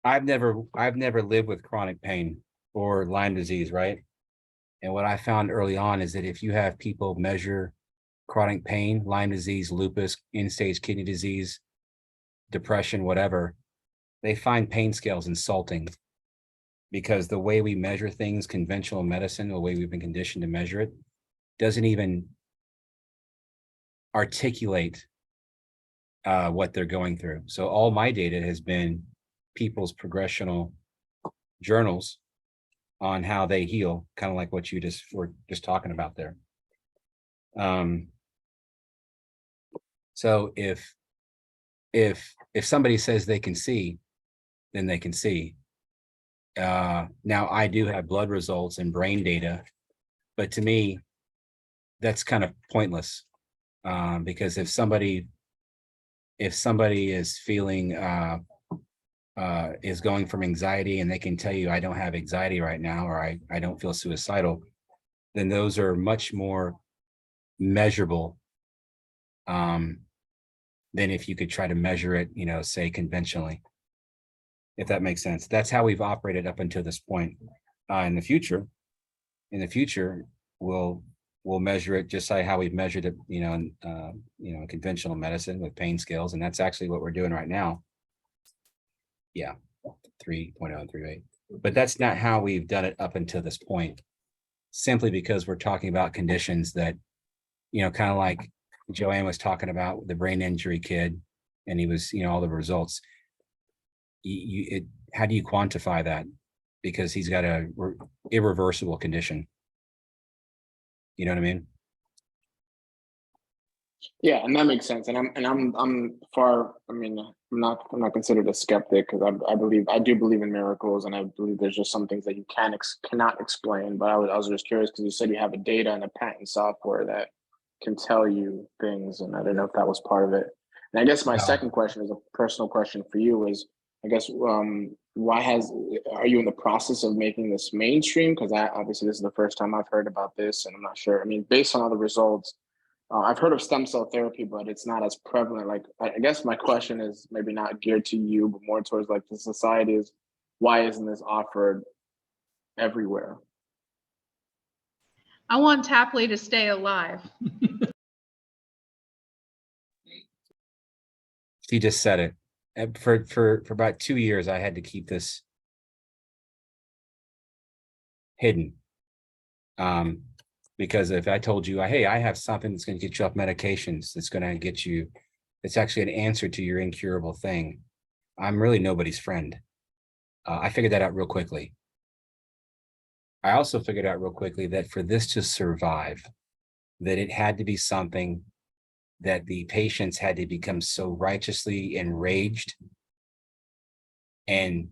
I've never lived with chronic pain or Lyme disease, right? And what I found early on is that if you have people measure chronic pain, Lyme disease, lupus, end-stage kidney disease, depression, whatever, they find pain scales insulting, because the way we measure things, conventional medicine, the way we've been conditioned to measure it, doesn't even articulate what they're going through. So all my data has been people's progressional journals on how they heal, kind of like what you were just talking about there. So if somebody says they can see, then they can see. Now I do have blood results and brain data, but to me, that's kind of pointless, because if somebody is feeling is going from anxiety and they can tell you, I don't have anxiety right now, or I don't feel suicidal, then those are much more measurable than if you could try to measure it, say conventionally, if that makes sense. That's how we've operated up until this point. In the future, we'll measure it just like how we've measured it, in conventional medicine with pain scales, and that's actually what we're doing right now. Yeah, 3.0 and 3.8. But that's not how we've done it up until this point, simply because we're talking about conditions that, kind of like Joanne was talking about the brain injury kid, and he was, all the results. How do you quantify that? Because he's got a irreversible condition. You know what I mean? Yeah, and that makes sense. And I'm far. I mean, I'm not considered a skeptic, because I do believe in miracles, and I believe there's just some things that you cannot explain. But I was just curious, because you said you have a data and a patent software that can tell you things, and I don't know if that was part of it. And I guess my second question is a personal question for you. Is, I guess, are you in the process of making this mainstream? Because obviously this is the first time I've heard about this, and I'm not sure. I mean, based on all the results, I've heard of stem cell therapy, but it's not as prevalent. Like, I guess my question is maybe not geared to you, but more towards like the society is, why isn't this offered everywhere? I want Tapley to stay alive. She just said it. And for about 2 years, I had to keep this hidden. Because if I told you, hey, I have something that's going to get you off medications, that's going to get you, it's actually an answer to your incurable thing, I'm really nobody's friend. I figured that out real quickly. I also figured out real quickly that for this to survive, that it had to be something that the patients had to become so righteously enraged and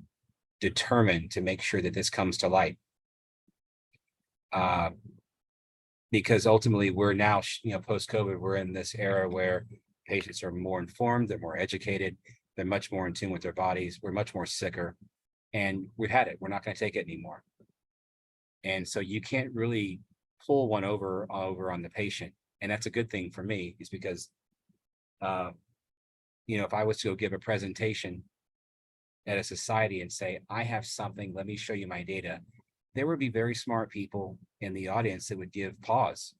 determined to make sure that this comes to light. Because ultimately we're now, post-COVID, we're in this era where patients are more informed, they're more educated, they're much more in tune with their bodies, we're much more sicker, and we've had it, we're not going to take it anymore. And so you can't really pull one over on the patient. And that's a good thing for me, is because, if I was to go give a presentation at a society and say, I have something, let me show you my data, there would be very smart people in the audience that would give pause,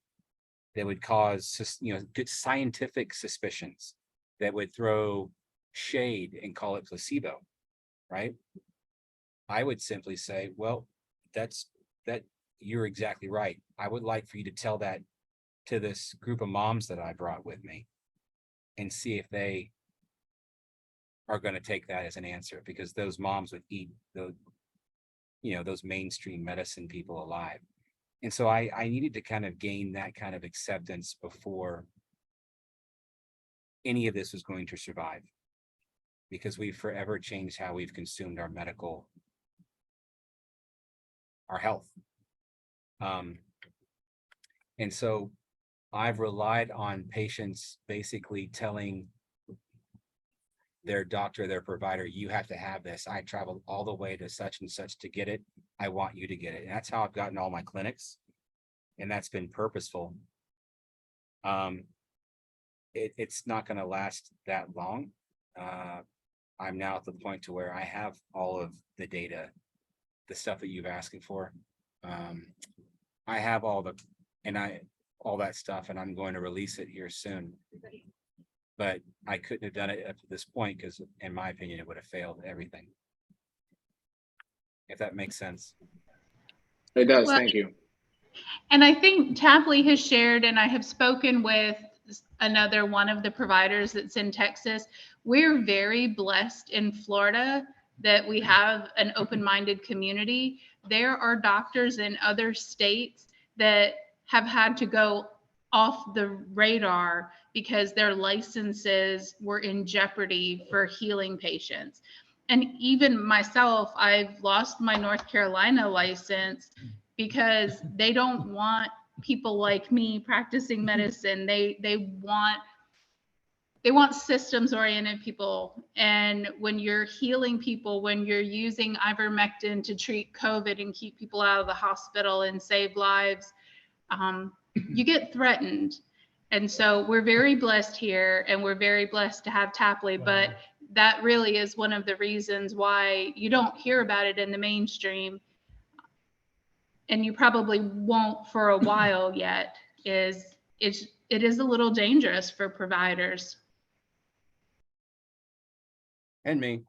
that would cause, good scientific suspicions, that would throw shade and call it placebo, right? I would simply say, well, that you're exactly right. I would like for you to tell that to this group of moms that I brought with me and see if they are going to take that as an answer, because those moms would eat the, those mainstream medicine people alive. And so I needed to kind of gain that kind of acceptance before any of this was going to survive, because we've forever changed how we've consumed our health. And so I've relied on patients basically telling their doctor, their provider, you have to have this. I traveled all the way to such and such to get it. I want you to get it. And that's how I've gotten all my clinics. And that's been purposeful. It's not going to last that long. I'm now at the point to where I have all of the data, the stuff that you've asking for. I have all that stuff, and I'm going to release it here soon. But I couldn't have done it up to this point because, in my opinion, it would have failed everything. If that makes sense. It does. Well, Thank you. And I think Tapley has shared, and I have spoken with another one of the providers that's in Texas. We're very blessed in Florida that we have an open-minded community. There are doctors in other states that have had to go off the radar because their licenses were in jeopardy for healing patients. And even myself, I've lost my North Carolina license because they don't want people like me practicing medicine. They want systems oriented people. And when you're healing people, when you're using ivermectin to treat COVID and keep people out of the hospital and save lives, you get threatened. And so we're very blessed here, and we're very blessed to have Tapley, but that really is one of the reasons why you don't hear about it in the mainstream, and you probably won't for a while yet, it is a little dangerous for providers. And me.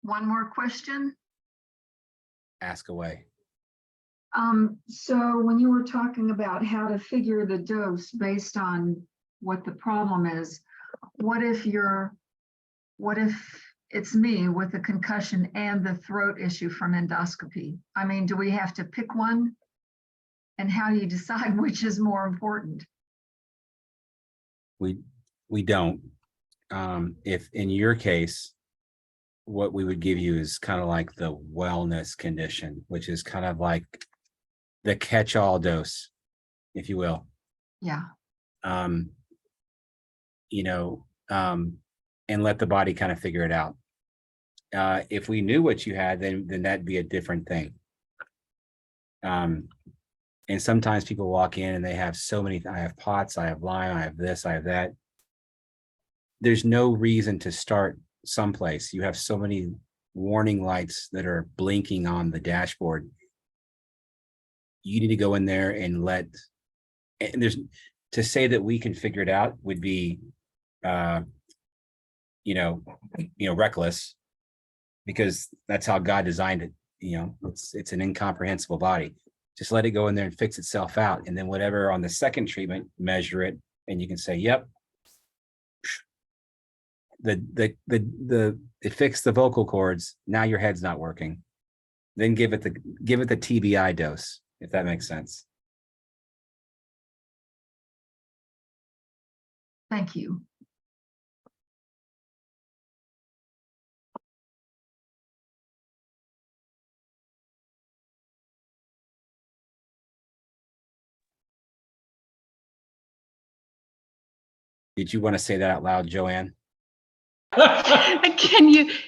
One more question. Ask away. So when you were talking about how to figure the dose based on what the problem is, what if it's me with a concussion and the throat issue from endoscopy? I mean, do we have to pick one? And how do you decide which is more important? We don't. If in your case, what we would give you is kind of like the wellness condition, which is kind of like the catch-all dose, if you will. Yeah. And let the body kind of figure it out. If we knew what you had, then that'd be a different thing. And sometimes people walk in and they have so many, I have POTS, I have Lyme, I have this, I have that. There's no reason to start someplace. You have so many warning lights that are blinking on the dashboard. You need to go in there and to say that we can figure it out would be, reckless, because that's how God designed it. It's an incomprehensible body. Just let it go in there and fix itself out. And then whatever on the second treatment, measure it. And you can say, yep, it fixed the vocal cords. Now your head's not working. Then give it the TBI dose, if that makes sense. Thank you. Did you want to say that out loud, Joanne?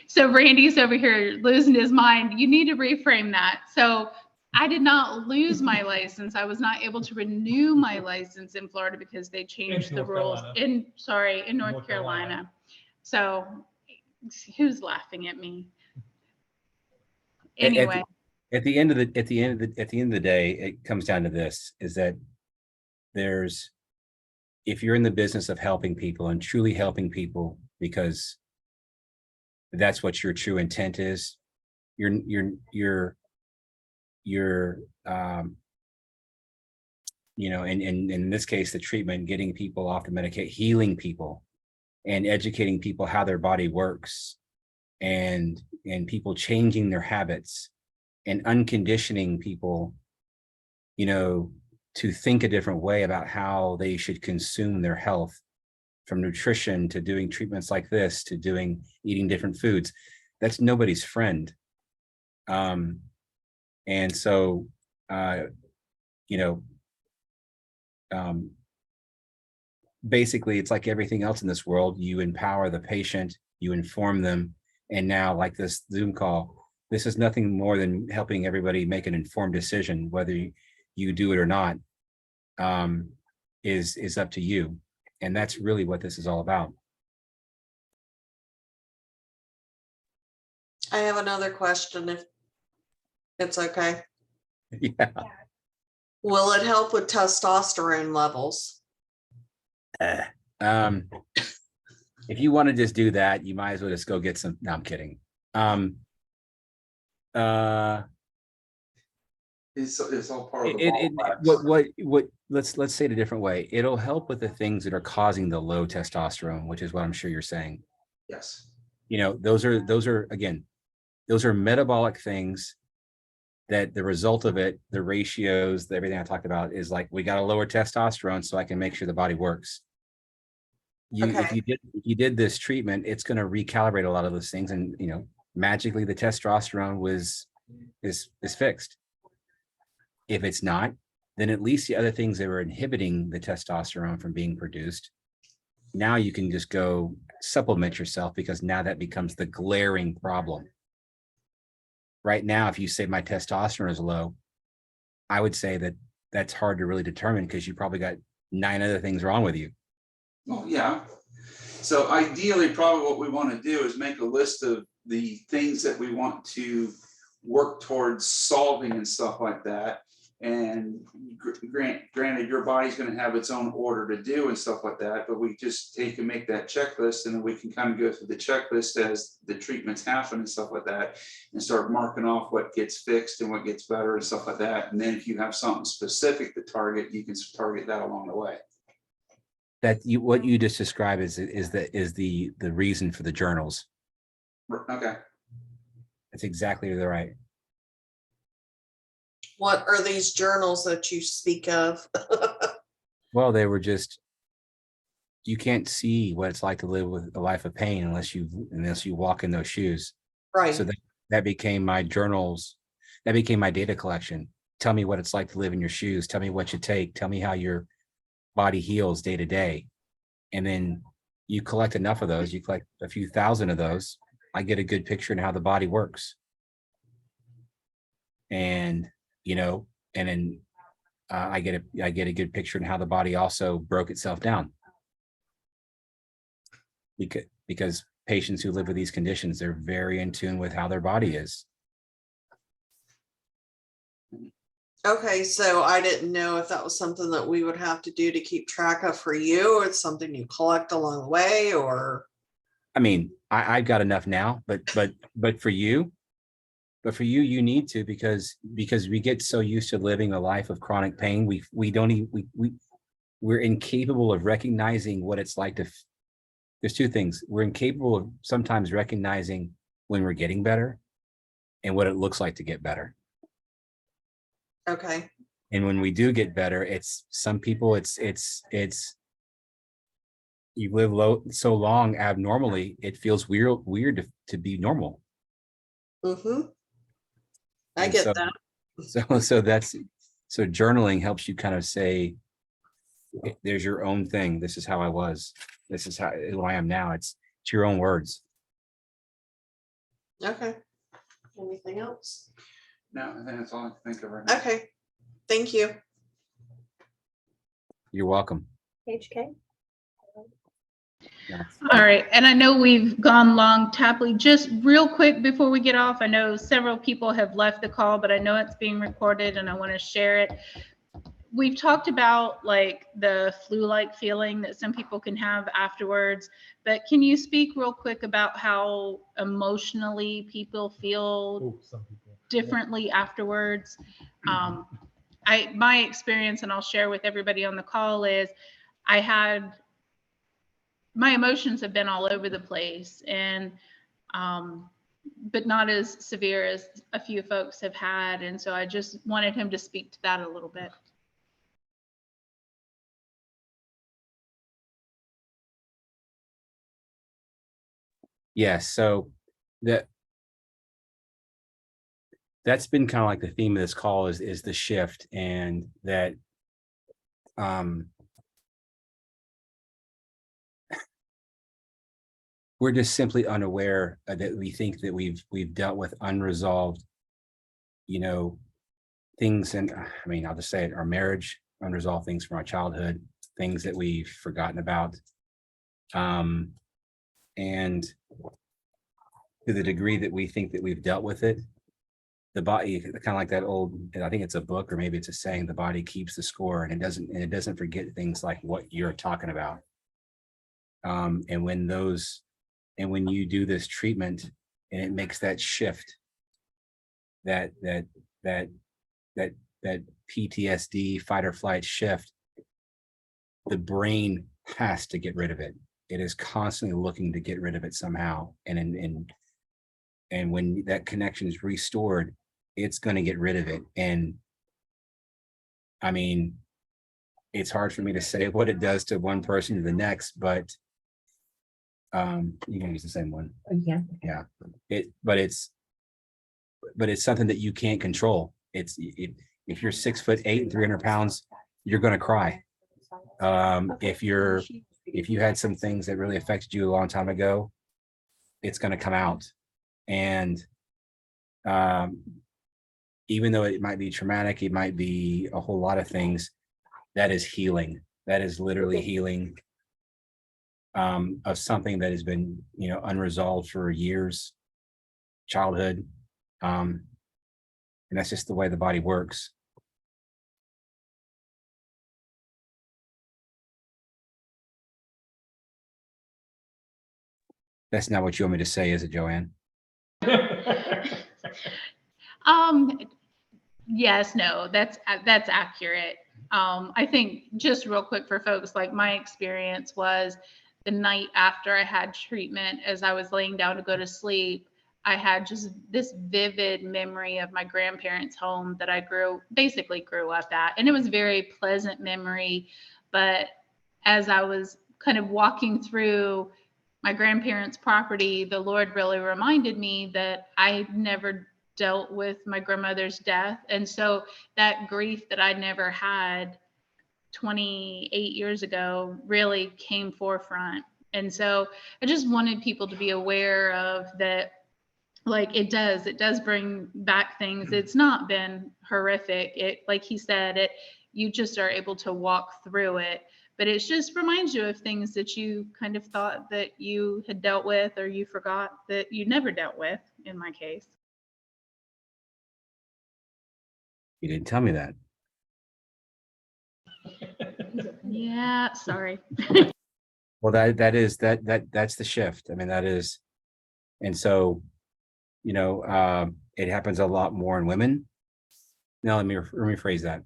So Randy's over here losing his mind. You need to reframe that. So I did not lose my license. I was not able to renew my license in Florida because they changed the rules in North Carolina. So who's laughing at me? Anyway. At the end of the day, it comes down to this, is that if you're in the business of helping people and truly helping people, because that's what your true intent is, you're you know, and in this case, the treatment, getting people off the medicate, healing people and educating people how their body works, and people changing their habits and unconditioning people, you know, to think a different way about how they should consume their health, from nutrition to doing treatments like this to eating different foods. That's nobody's friend. And so, you know, basically it's like everything else in this world. You empower the patient, you inform them. And now, like this Zoom call, this is nothing more than helping everybody make an informed decision. Whether you do it or not, is up to you. And that's really what this is all about. I have another question, if it's okay. Yeah. Will it help with testosterone levels? If you want to just do that, you might as well just go get some. No, I'm kidding. It's all part of the what let's say it a different way. It'll help with the things that are causing the low testosterone, which is what I'm sure you're saying. Yes. You know, those are again, those are metabolic things that the result of it, the ratios, everything I talked about, is like, we got to lower testosterone so I can make sure the body works. If you did this treatment, it's going to recalibrate a lot of those things, and you know, magically the testosterone is fixed. If it's not, then at least the other things that were inhibiting the testosterone from being produced, now you can just go supplement yourself, because now that becomes the glaring problem. Right now, if you say my testosterone is low, I would say that that's hard to really determine, because you probably got 9 other things wrong with you. Well, yeah. So ideally, probably what we want to do is make a list of the things that we want to work towards solving and stuff like that. And granted, your body's going to have its own order to do and stuff like that, but we just take and make that checklist, and then we can kind of go through the checklist as the treatments happen and stuff like that, and start marking off what gets fixed and what gets better and stuff like that. And then if you have something specific to target, you can target that along the way. What you just described is the reason for the journals. Okay. That's exactly right. What are these journals that you speak of? Well, they were just, you can't see what it's like to live with a life of pain unless you walk in those shoes. Right. So that became my journals. That became my data collection. Tell me what it's like to live in your shoes. Tell me what you take. Tell me how your body heals day to day. And then you collect enough of those. You collect a few thousand of those. I get a good picture of how the body works. And you know, and then I get a good picture of how the body also broke itself down. Because patients who live with these conditions, they're very in tune with how their body is. Okay, so I didn't know if that was something that we would have to do to keep track of for you. It's something you collect along the way, or? I mean, I've got enough now, but for you. But for you, you need to, because we get so used to living a life of chronic pain. We're incapable of recognizing what it's like to. There's two things. We're incapable of sometimes recognizing when we're getting better, and what it looks like to get better. Okay. And when we do get better, it's some people. It's you live so long abnormally, it feels weird to be normal. Mm-hmm. I get that. So journaling helps you kind of say, there's your own thing. This is how I was. This is who I am now. It's your own words. Okay. Anything else? No, I think that's all I can think of right now. Okay. Thank you. You're welcome. HK. Yeah. All right, and I know we've gone long. Tapley, just real quick before we get off, I know several people have left the call, but I know it's being recorded and I want to share it. We've talked about like the flu-like feeling that some people can have afterwards, but can you speak real quick about how emotionally people feel differently afterwards? my experience, and I'll share with everybody on the call, is my emotions have been all over the place, and but not as severe as a few folks have had. And so I just wanted him to speak to that a little bit. Yes, so that's been kind of like the theme of this call is the shift, and that we're just simply unaware that we think that we've dealt with unresolved, things. And I mean, I'll just say it, our marriage, unresolved things from our childhood, things that we've forgotten about. And to the degree that we think that we've dealt with it, the body, kind of like that old, I think it's a book or maybe it's a saying, the body keeps the score, and it doesn't forget things like what you're talking about. And when you do this treatment and it makes that shift, that PTSD fight or flight shift, the brain has to get rid of it. It is constantly looking to get rid of it somehow. And when that connection is restored, it's going to get rid of it. And I mean, it's hard for me to say what it does to one person to the next, but you can use the same one. Yeah. But it's something that you can't control. If you're 6'8" and 300 pounds, you're going to cry. If you had some things that really affected you a long time ago, it's going to come out. And even though it might be traumatic, it might be a whole lot of things, that is healing. That is literally healing of something that has been, unresolved for years, childhood. And that's just the way the body works. That's not what you want me to say, is it, Joanne? Yes, no, that's accurate. I think just real quick for folks, like my experience was the night after I had treatment, as I was laying down to go to sleep, I had just this vivid memory of my grandparents' home that I basically grew up at. And it was a very pleasant memory. But as I was kind of walking through my grandparents' property, the Lord really reminded me that I never dealt with my grandmother's death. And so that grief that I never had 28 years ago really came forefront. And so I just wanted people to be aware of that. Like it does bring back things. It's not been horrific. It, like he said, you just are able to walk through it. But it just reminds you of things that you kind of thought that you had dealt with, or you forgot that you never dealt with, in my case. You didn't tell me that. Yeah, sorry. Well, that's the shift. I mean, that is, and so, it happens a lot more in women. Now, let me rephrase that.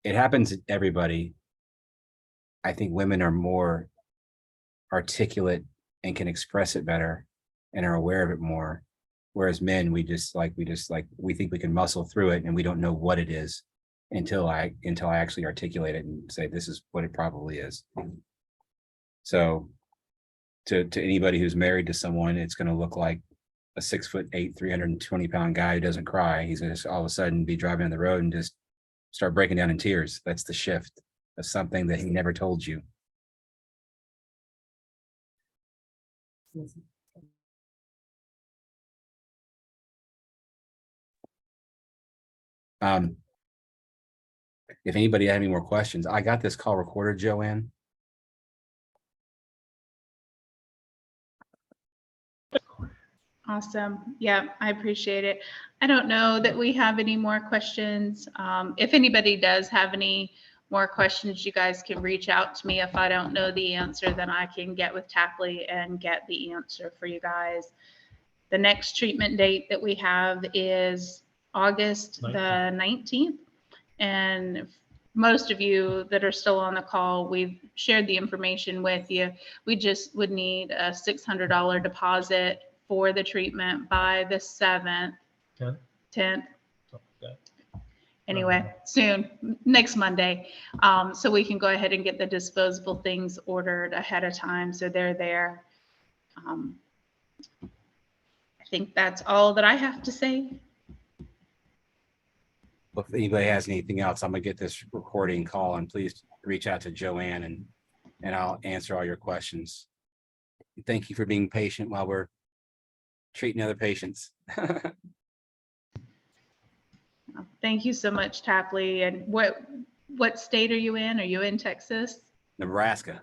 It happens to everybody. I think women are more articulate and can express it better and are aware of it more. Whereas men, we think we can muscle through it, and we don't know what it is until I actually articulate it and say, this is what it probably is. So to anybody who's married to someone, it's going to look like a 6'8", 320-pound guy who doesn't cry. He's going to all of a sudden be driving on the road and just start breaking down in tears. That's the shift of something that he never told you. If anybody had any more questions, I got this call recorded, Joanne. Awesome. Yeah, I appreciate it. I don't know that we have any more questions. If anybody does have any more questions, you guys can reach out to me. If I don't know the answer, then I can get with Tapley and get the answer for you guys. The next treatment date that we have is August the 19th. And most of you that are still on the call, we've shared the information with you. We just would need a $600 deposit for the treatment by the 7th, 10th. Anyway, soon, next Monday. So we can go ahead and get the disposable things ordered ahead of time, so they're there. I think that's all that I have to say. Well, if anybody has anything else, I'm gonna get this recording call, and please reach out to Joanne and I'll answer all your questions. Thank you for being patient while we're treating other patients. Thank you so much, Tapley. And what state are you in? Are you in Texas? Nebraska.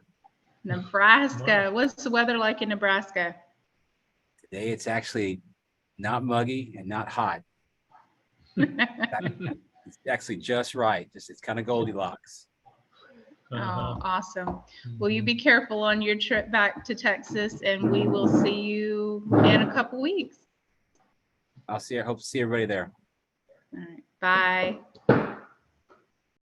Nebraska. What's the weather like in Nebraska? Today it's actually not muggy and not hot. It's actually just right. It's kind of Goldilocks. Oh, awesome. Well, you be careful on your trip back to Texas, and we will see you in a couple weeks. I hope to see everybody there. All right. Bye.